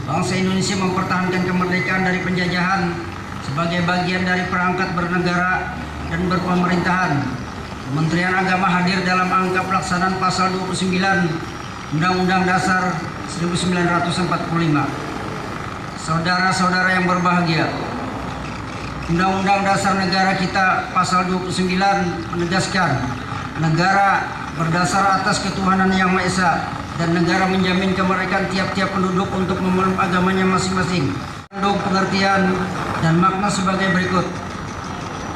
bangsa Indonesia mempertahankan kemerdekaan dari penjajahan sebagai bagian dari perangkat bernegara dan berpemerintahan. Kementerian Agama hadir dalam angka pelaksanaan pasal 29 Undang-Undang Dasar 1945. Saudara-saudara yang berbahagia, Undang-Undang Dasar Negara kita pasal 29 menegaskan negara berdasar atas ketuhanan yang Maha Esa dan negara menjamin kemerdekaan tiap-tiap penduduk untuk memeluk agamanya masing-masing. Pengertian dan makna sebagai berikut.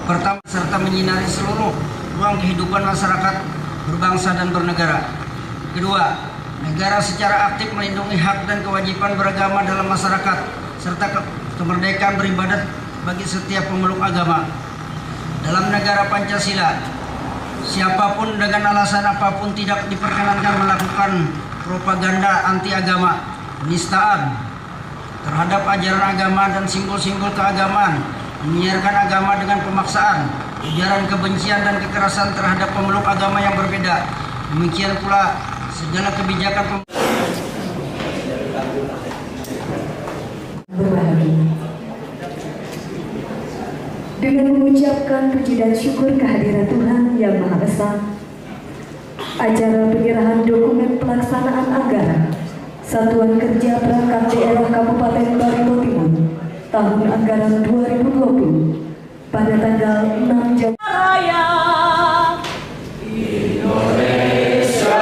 Pertama, serta menyinari seluruh ruang kehidupan masyarakat berbangsa dan bernegara. Kedua, negara secara aktif melindungi hak dan kewajiban beragama dalam masyarakat serta kemerdekaan beribadat bagi setiap pemeluk agama. Dalam negara Pancasila, siapapun dengan alasan apapun tidak diperkenankan melakukan propaganda anti agama, penistaan terhadap ajaran agama dan simbol-simbol keagamaan, menyiarkan agama dengan pemaksaan, ujaran kebencian dan kekerasan terhadap pemeluk agama yang berbeda. Demikian pula segala kebijakan berbahagia. Dengan mengucapkan puji dan syukur kehadiran Tuhan Yang Maha Esa, acara penyerahan dokumen pelaksanaan anggaran Satuan Kerja Perangkat Daerah Kabupaten Barito Timur tahun anggaran 2020 pada tanggal 6 Januari. Indonesia.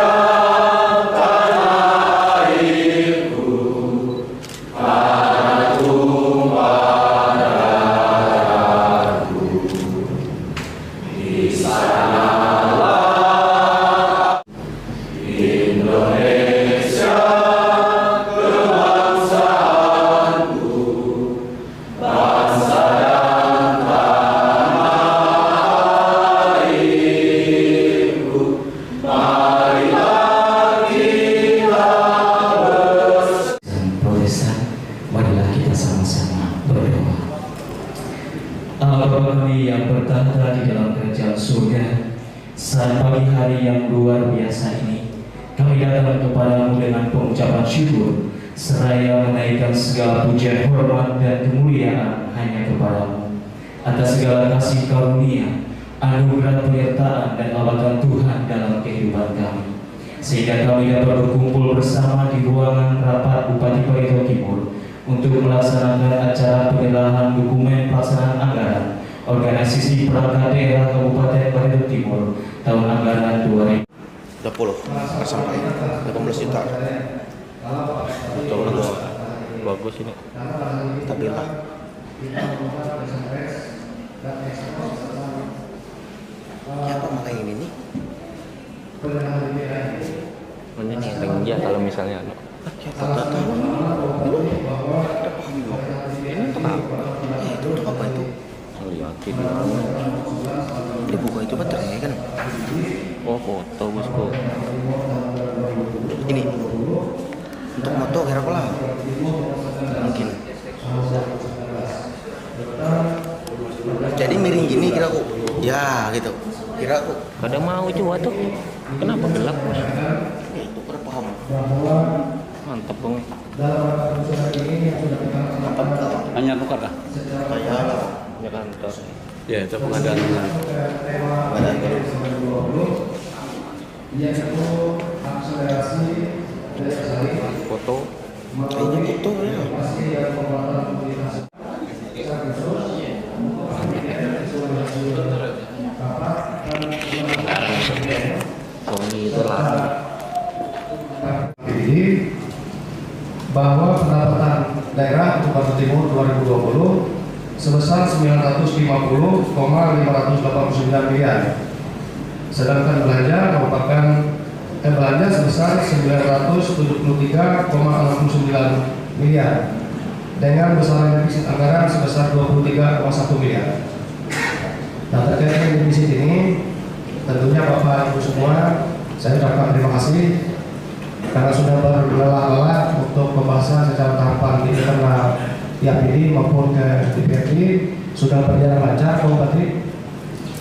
Saat pagi hari yang luar biasa ini, kami datang kepadamu dengan pengucapan syukur, seraya menaikkan segala pujian, hormat, dan kemuliaan hanya kepadamu, atas segala kasih karunia, anugerah penyertaan dan lambatan Tuhan dalam kehidupan kami. sehingga kami dapat berkumpul bersama di ruangan rapat Bupati Barito Timur untuk melaksanakan acara penyerahan dokumen pelaksanaan anggaran organisasi perangkat daerah Kabupaten Barito Timur tahun anggaran 2020. 20 sampai 18 juta. Betul, bagus ini. Stabil lah. Ya apa malah ini nih? Ini nih yang kalau misalnya Kita tahu. Kita paham juga. Ini untuk apa? Itu untuk apa itu? Yakin. Ini buku itu baterai kan? Oh, foto bosku. Ini untuk moto kira lah. Mungkin. Jadi miring gini kira aku. Ya gitu. Kira aku. Kadang mau coba tuh. Kenapa gelap bos? Itu pada paham. Mantap bang. Hanya tukar kah? Ya kantor. Ya, itu pengadaan. Pengadaan baru. Foto. Kayaknya foto ya. Sony itu lah. Ini bahwa pendapatan daerah Kabupaten Timur 2020 sebesar 950,589 miliar. Sedangkan belanja sebesar 973,69 miliar dengan besaran defisit anggaran sebesar 23,1 miliar. Nah, terkait dengan defisit ini, tentunya Bapak Ibu semua, saya ucapkan terima kasih karena sudah berlelah-lelah untuk pembahasan secara tahapan di internal IAPD maupun ke DPRD sudah berjalan lancar, kompetitif,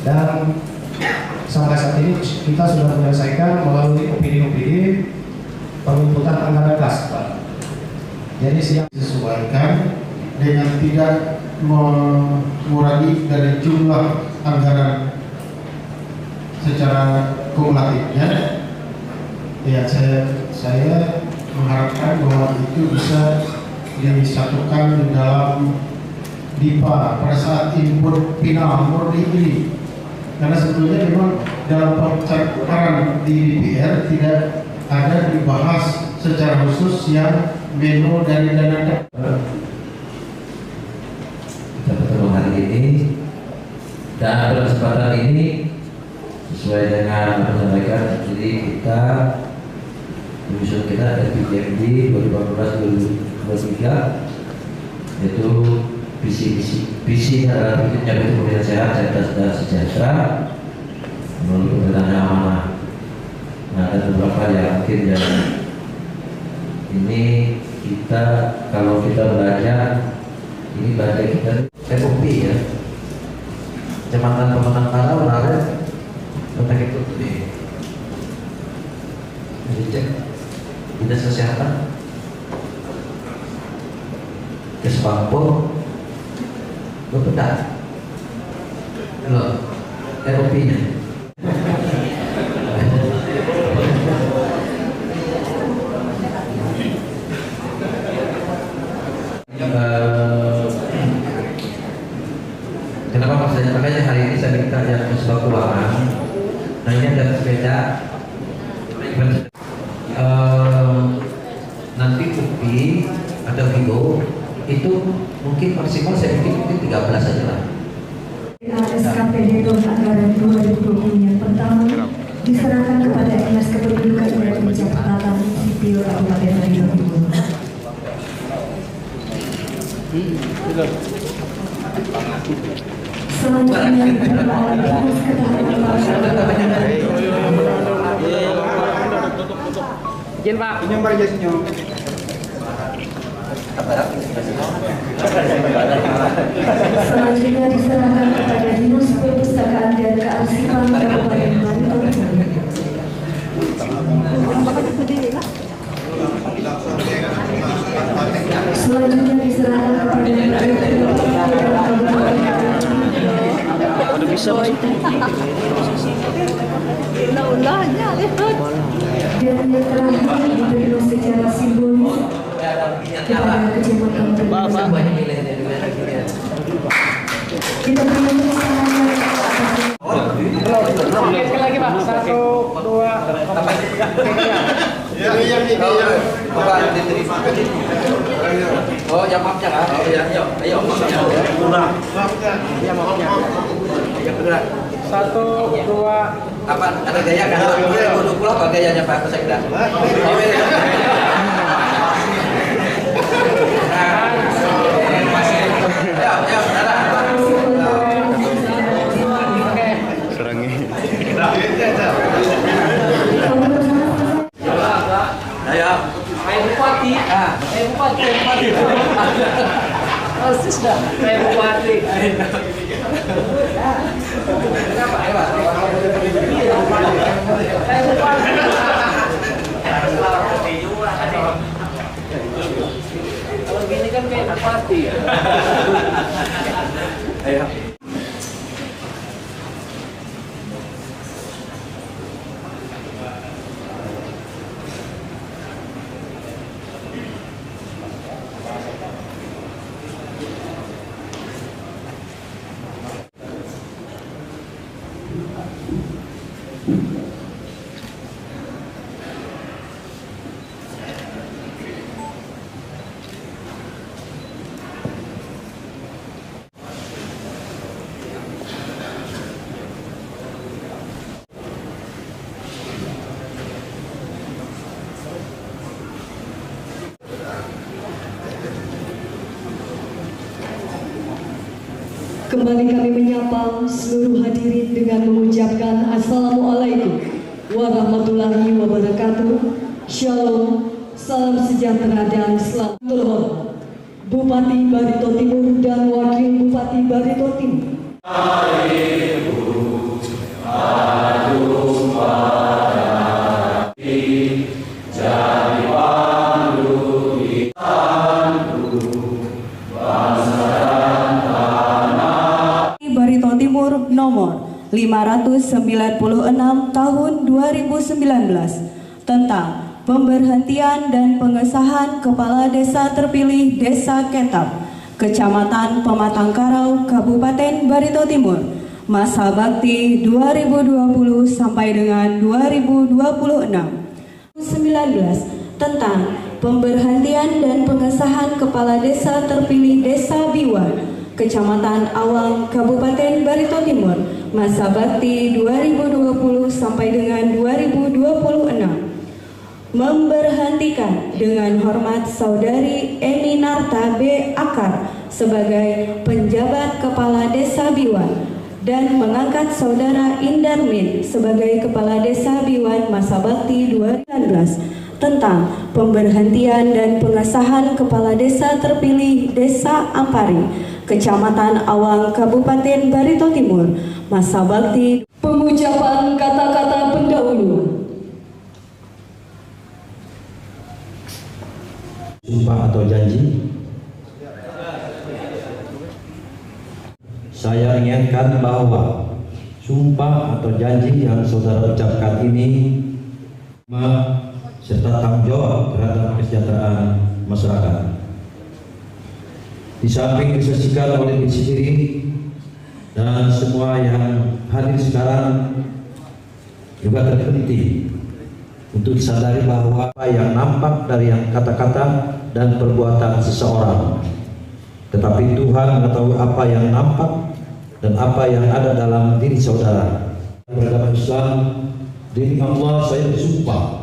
dan sampai saat ini kita sudah menyelesaikan melalui OPD penginputan anggaran kas, Pak. Jadi siap disesuaikan dengan tidak mengurangi dari jumlah anggaran secara kumulatifnya. Ya, saya mengharapkan bahwa itu bisa disatukan di dalam DIPA pada saat input final murni ini, karena sebetulnya memang dalam percakapan di DPR tidak ada dibahas secara khusus yang menu dari dana. Kita bertemu hari ini dan pada kesempatan ini sesuai dengan apa sampaikan, jadi kita usul kita ada PJMD 2014-2023 yaitu visi adalah berikutnya itu pemerintahan sehat, cerdas dan sejahtera melalui pemerintahan yang amanah. Nah, ada beberapa yang mungkin yang ini kita kalau kita belanja ini belanja kita FOP ya, Kecamatan Pemenang Kala menarik kontak itu dicek dinas kesehatan Kesbangpol benar loh FOP-nya kenapa maksudnya makanya hari ini saya minta yang sebuah keuangan. Nah ini ada sepeda nanti UPI atau Vigo itu mungkin maksimal saya pikir mungkin 13 saja lah. SKPD tahun anggaran 2020 yang pertama diserahkan kepada Dinas Kependudukan dan Pencatatan Sipil Kabupaten Barito Timur. Selanjutnya diperoleh Dinas Ketahanan Izin Pak. Senyum Pak, senyum. Selanjutnya diserahkan kepada Dinas Perpustakaan dan Kearsipan Kabupaten Barito Timur. Selanjutnya diserahkan kepada Udah bisa Mas. Undang-undangnya lihat. dan yang terakhir diterima secara simbolis kepada Kecamatan kita berikan tangannya lagi Pak, 1, 2, Oh, yang maafnya kan? Oh, ya, ayo, maafnya. ya maafnya. Yang kedua. 1, 2. Apa? Ada gaya kan? 2020 apa gayanya Pak Sekda? Bupati. Bupati. Persis dah. Bupati. Kenapa? Kalau gini kan kayak bupati. Ayo. Kembali kami menyapa seluruh hadirin dengan mengucapkan Assalamualaikum warahmatullahi wabarakatuh. Shalom, salam sejahtera dan selamat terhormat Bupati Barito Timur dan Wakil Bupati Barito Timur. Barito Timur nomor 596 tahun 2019 tentang pemberhentian dan pengesahan Kepala Desa terpilih Desa Ketap, Kecamatan Pematang Karau, Kabupaten Barito Timur, masa bakti 2020 sampai dengan 2026. 19 tentang pemberhentian dan pengesahan Kepala Desa terpilih Desa Biwan, Kecamatan Awang, Kabupaten Barito Timur, masa bakti 2020 sampai dengan 2026. Memberhentikan dengan hormat Saudari Eni Narta B. Akar sebagai penjabat Kepala Desa Biwan dan mengangkat Saudara Indarmin sebagai Kepala Desa Biwan masa bakti 2019 tentang pemberhentian dan pengesahan Kepala Desa terpilih Desa Ampari, Kecamatan Awang, Kabupaten Barito Timur, masa bakti. Pengucapan kata-kata pendahuluan. Sumpah atau janji. Saya ingatkan bahwa sumpah atau janji yang saudara ucapkan ini serta tanggung jawab terhadap kesejahteraan masyarakat. Di samping disaksikan oleh diri sendiri dan semua yang hadir sekarang, juga terpenting untuk disadari bahwa apa yang nampak dari yang kata-kata dan perbuatan seseorang, tetapi Tuhan mengetahui apa yang nampak dan apa yang ada dalam diri saudara. Beragama Islam, demi Allah saya bersumpah.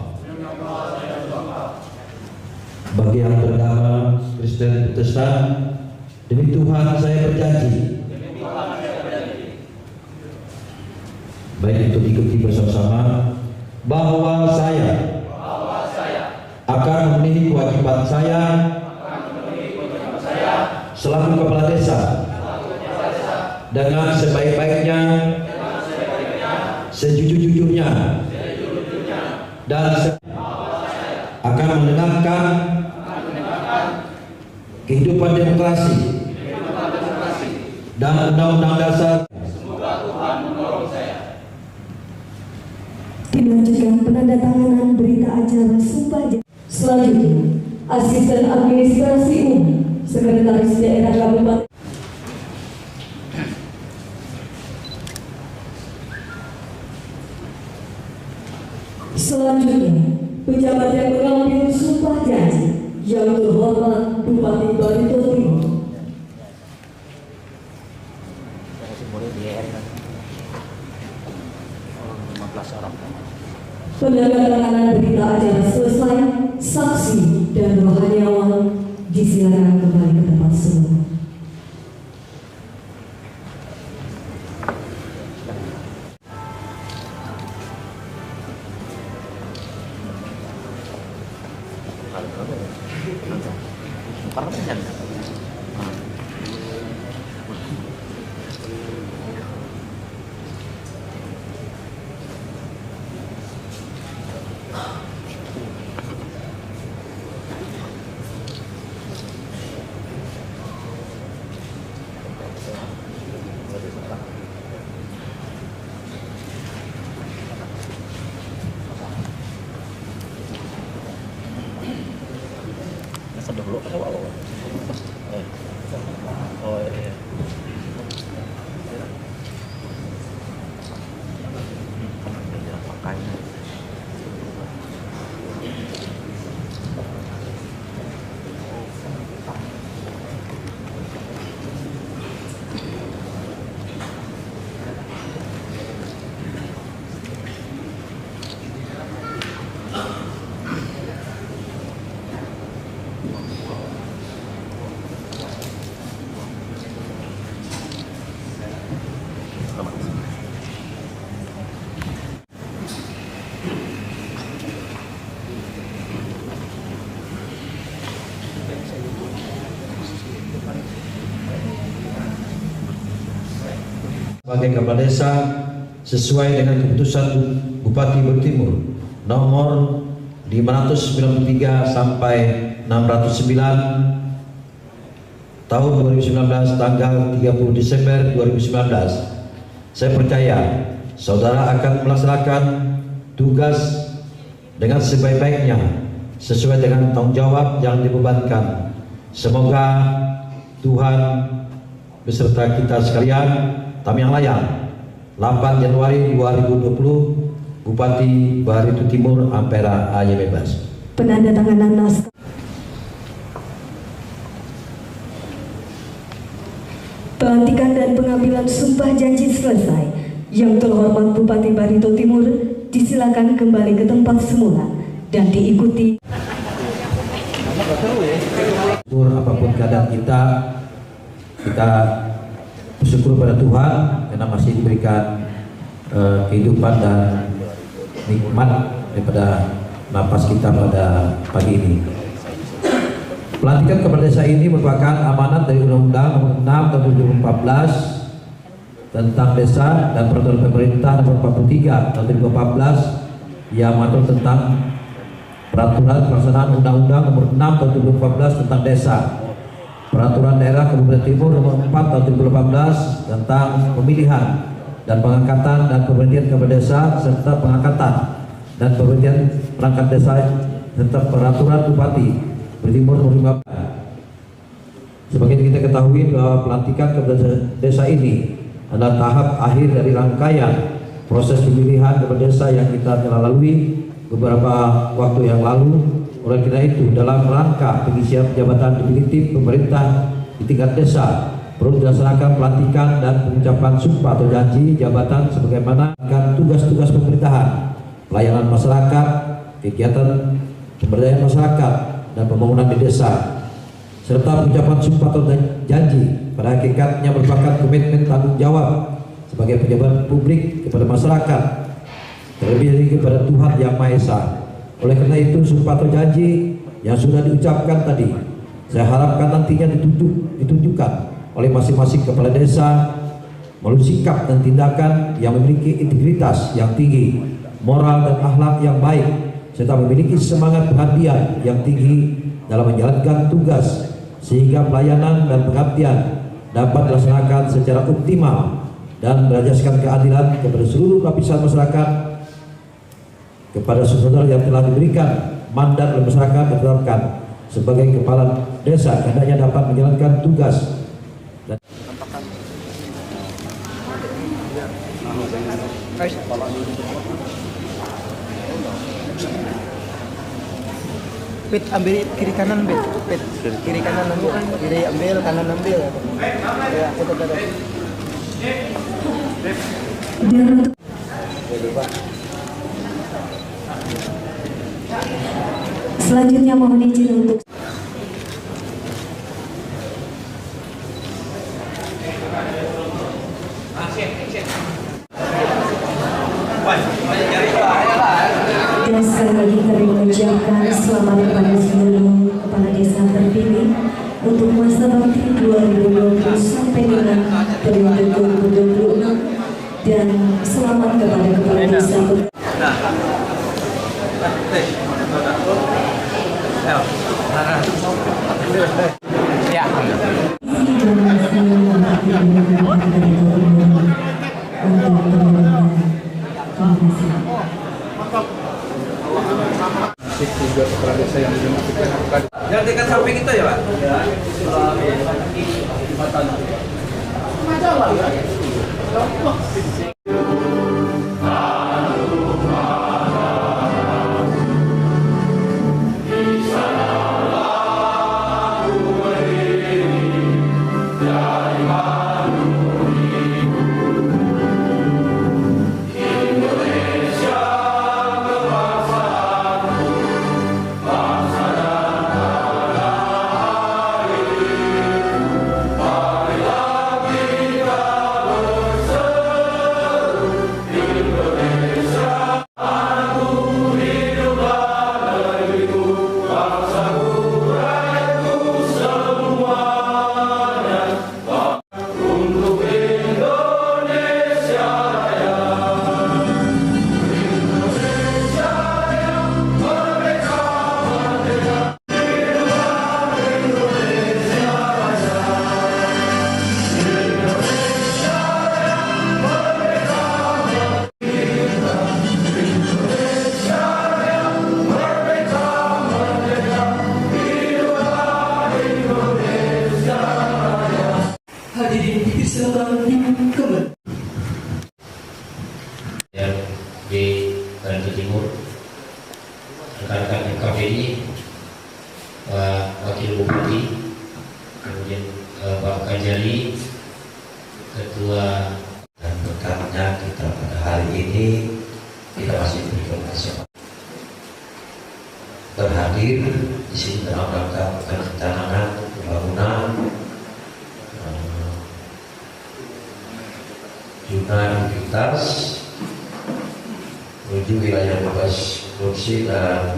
Bagi yang beragama Kristen Protestan, demi Tuhan saya berjanji. Baik itu diikuti bersama-sama bahwa saya akan memenuhi kewajiban saya selaku kepala desa dengan sebaik-baiknya, sejujur-jujurnya, dan akan menegakkan kehidupan demokrasi dan undang-undang dasar. Tidak melanjutkan penandatanganan berita acara sumpah jabatan. Selanjutnya, Asisten Administrasi Umum Sekretaris Daerah Kabupaten. Selanjutnya, pejabat yang mengambil sumpah janji yang terhormat Bupati Barito Timur. Penandatanganan berita acara selesai, saksi dan rohaniawan disilakan kembali ke tempat semula. Sebagai kepala desa sesuai dengan keputusan Bupati Barito Timur nomor 593 sampai 609 tahun 2019 tanggal 30 Desember 2019. Saya percaya saudara akan melaksanakan tugas dengan sebaik-baiknya sesuai dengan tanggung jawab yang dibebankan. Semoga Tuhan beserta kita sekalian. Tamiang Layang 8 Januari 2020 Bupati Barito Timur Ampera Aye Bebas. Penandatanganan naskah pelantikan dan pengambilan sumpah janji selesai. Yang terhormat Bupati Barito Timur disilakan kembali ke tempat semula dan diikuti. Apapun keadaan kita bersyukur pada Tuhan karena masih diberikan kehidupan dan nikmat daripada napas kita pada pagi ini. Pelantikan kepala desa ini merupakan amanat dari Undang-Undang Nomor 6 Tahun 2014 tentang desa dan Peraturan Pemerintah Nomor 43 Tahun 2014 yang mengatur tentang Peraturan Pelaksanaan Undang-Undang Nomor 6 Tahun 2014 tentang desa. Peraturan Daerah Kabupaten Timur Nomor 4 Tahun 2018 tentang pemilihan dan pengangkatan dan pemberhentian kepala desa serta pengangkatan dan pemberhentian perangkat desa serta Peraturan Bupati Barito Timur Nomor 15. Sebagai kita ketahui bahwa pelantikan kepala desa ini adalah tahap akhir dari rangkaian proses pemilihan kepala desa yang kita telah lalui beberapa waktu yang lalu. Oleh karena itu, dalam rangka pengisian jabatan definitif pemerintah di tingkat desa perlu dilaksanakan pelantikan dan pengucapan sumpah atau janji jabatan sebagaimana tugas-tugas pemerintahan, pelayanan masyarakat, kegiatan pemberdayaan masyarakat dan pembangunan di desa, serta pengucapan sumpah atau janji pada hakikatnya merupakan komitmen tanggung jawab sebagai pejabat publik kepada masyarakat, terlebih lagi kepada Tuhan Yang Maha Esa. Oleh karena itu, sumpah atau janji yang sudah diucapkan tadi, saya harapkan nantinya ditunjukkan oleh masing-masing kepala desa melalui sikap dan tindakan yang memiliki integritas yang tinggi, moral dan akhlak yang baik, serta memiliki semangat pengabdian yang tinggi dalam menjalankan tugas, sehingga pelayanan dan pengabdian dapat dilaksanakan secara optimal dan berasaskan keadilan kepada seluruh lapisan masyarakat, kepada saudara yang telah diberikan mandat oleh masyarakat ditetapkan sebagai kepala desa hendaknya dapat menjalankan tugas dan Bet ambil kiri kanan bet kiri kanan ambil kiri ambil kanan ambil ya selanjutnya mohon izin untuk dan sekali lagi kami mengucapkan selamat kepada seluruh kepala desa terpilih untuk masa bakti 2020 sampai dengan periode 2026 dan selamat kepada kepala desa. Juga kepala desa yang dimatikan. Jangan dekat samping kita ya, Pak. Di Banten Timur, rekan-rekan KPI, Pak Wakil Bupati, kemudian Pak Kajari, Ketua, dan berkatnya kita pada hari ini kita masih diberikan kesempatan berhadir di sini dalam rangka pencanangan pembangunan zona aktivitas menuju wilayah bebas korupsi dan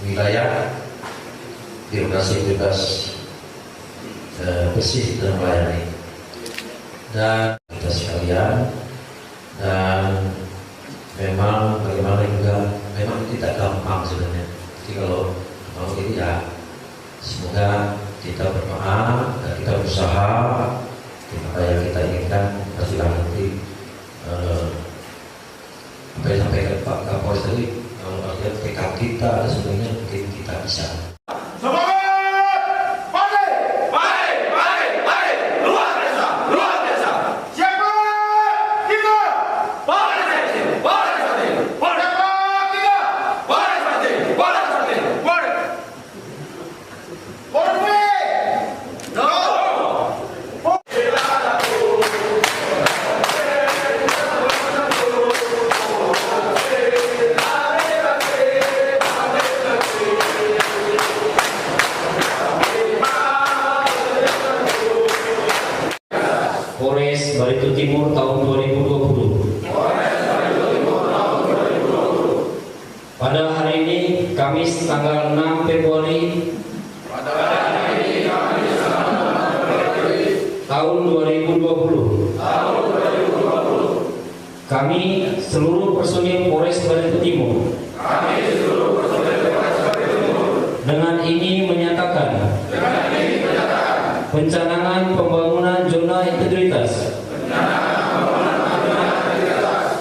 wilayah birokrasi bebas bersih dan melayani. Dan kita sekalian, dan memang bagaimana juga memang tidak gampang sebenarnya. Jadi kalau mau ini ya semoga kita berdoa dan kita berusaha apa yang kita inginkan pastilah nanti apa yang sampaikan Pak Kapolres tadi, kalau artinya tekad kita sebenarnya mungkin kita bisa. Polres Barito Timur tahun 2020. Pada hari ini Kamis tanggal 6 Februari tahun 2020. Kami seluruh personil Polres Barito Timur dengan ini menyatakan pencanangan pembangunan zona integritas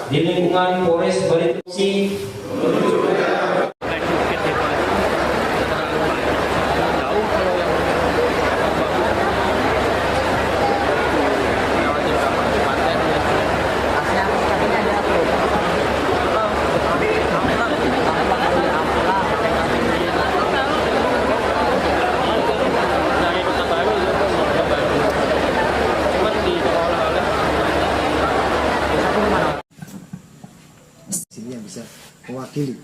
di lingkungan Polres Barito wakili.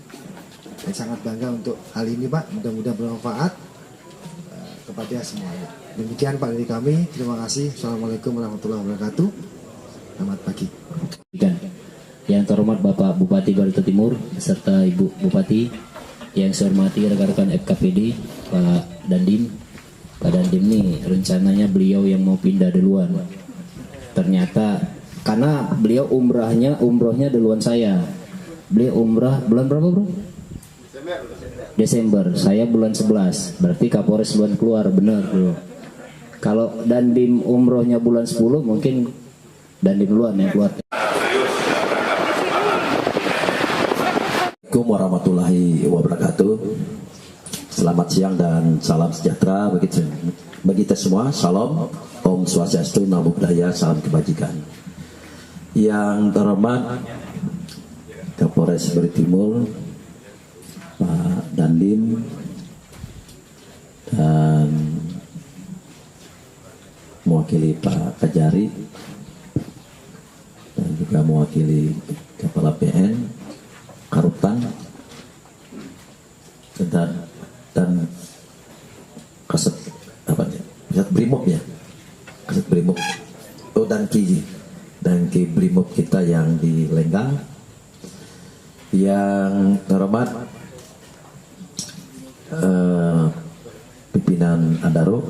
Saya sangat bangga untuk hal ini Pak, mudah-mudahan bermanfaat kepada semuanya. Demikian Pak dari kami, terima kasih. Assalamualaikum warahmatullahi wabarakatuh. Selamat pagi. Yang terhormat Bapak Bupati Barito Timur beserta Ibu Bupati, yang saya hormati rekan-rekan FKPD, Pak Dandim. Pak Dandim nih rencananya beliau yang mau pindah duluan. Ternyata karena beliau umrohnya duluan saya. Beliau umrah bulan berapa bro? Desember. Saya bulan 11. Berarti Kapolres duluan keluar, benar bro. Kalau Dandim umrohnya bulan 10 mungkin Dandim duluan yang keluar. Assalamualaikum warahmatullahi wabarakatuh. Selamat siang dan salam sejahtera bagi kita semua. Salam, Om Swastiastu, Namo Buddhaya, salam kebajikan. Yang terhormat Kapolres Barito Timur, Pak Dandim, dan mewakili Pak Kajari, dan juga mewakili Kepala PN, Karutan, dan Kasat Brimob ya, Kasat Brimob, dan Ki Brimob kita yang di Lenggang. Yang terhormat pimpinan Adaro,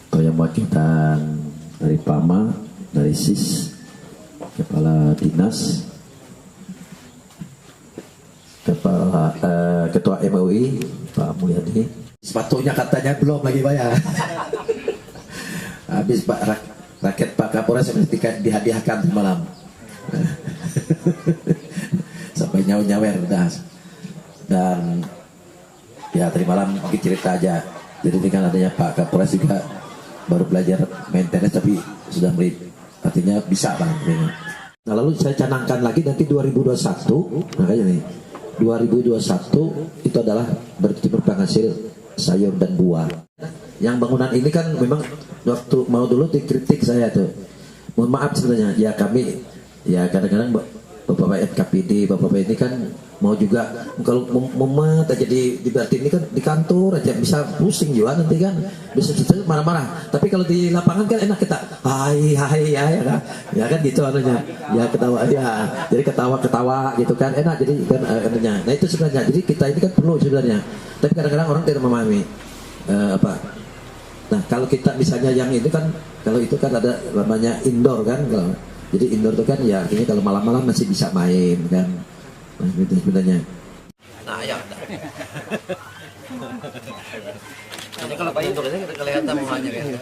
atau yang mewakilkan dari PAMA, dari SIS, Kepala Dinas, Ketua MUI Pak Mulyadi. Sepatunya katanya belum lagi bayar. Habis Pak rakyat Pak Kapolres dihadiahkan malam. Sampai nyawer udah. Dan ya tadi malam mungkin cerita aja. Jadi dengan adanya Pak Kapolres juga baru belajar maintenance tapi sudah artinya bisa Bang. Nah lalu saya canangkan lagi nanti 2021, makanya nih 2021 itu adalah penghasil sayur dan buah. Yang bangunan ini kan memang waktu mau dulu dikritik saya tuh. Mohon maaf sebenarnya, ya kami ya kadang-kadang Bapak FKPD, Bapak ini kan mau juga kalau mumet aja di berarti ini kan di kantor aja bisa pusing juga nanti kan bisa marah-marah. Tapi kalau di lapangan kan enak kita hai ya kan gitu anunya ya ketawa ya jadi ketawa gitu kan enak jadi kan anunya. Nah itu sebenarnya jadi kita ini kan perlu sebenarnya. Tapi kadang-kadang orang tidak memahami apa. Nah kalau kita misalnya yang ini kan kalau itu kan ada namanya indoor kan kalau jadi indoor itu kan ya artinya kalau malam-malam masih bisa main kan. Nah, itu sebenarnya. Nah, ya. Jadi kalau Pak Indoor ini kelihatan mukanya kan.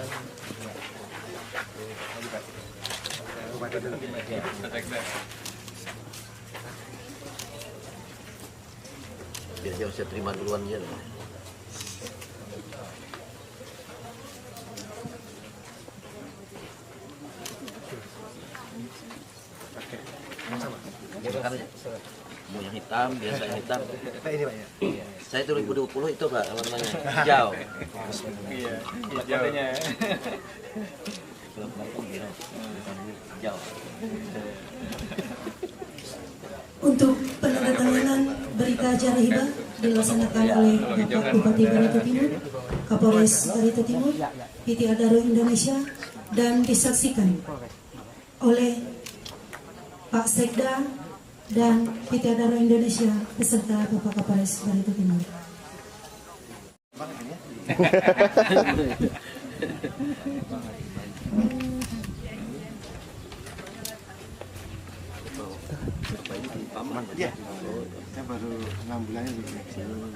Biar dia bisa terima duluan aja. Mau yang hitam, biasa yang hitam. Ini Pak ya? Saya 2020 itu Pak, namanya hijau. Iya, hijaunya. Hijau. Untuk penandatanganan berita acara hibah dilaksanakan oleh Bapak Bupati Barito Timur, Kapolres Barito Timur, PT Adaro Indonesia, dan disaksikan oleh Pak Sekda dan PT Adaro Indonesia beserta Bapak Kapolres Barito Timur. Ya, saya baru 6 bulan di sini.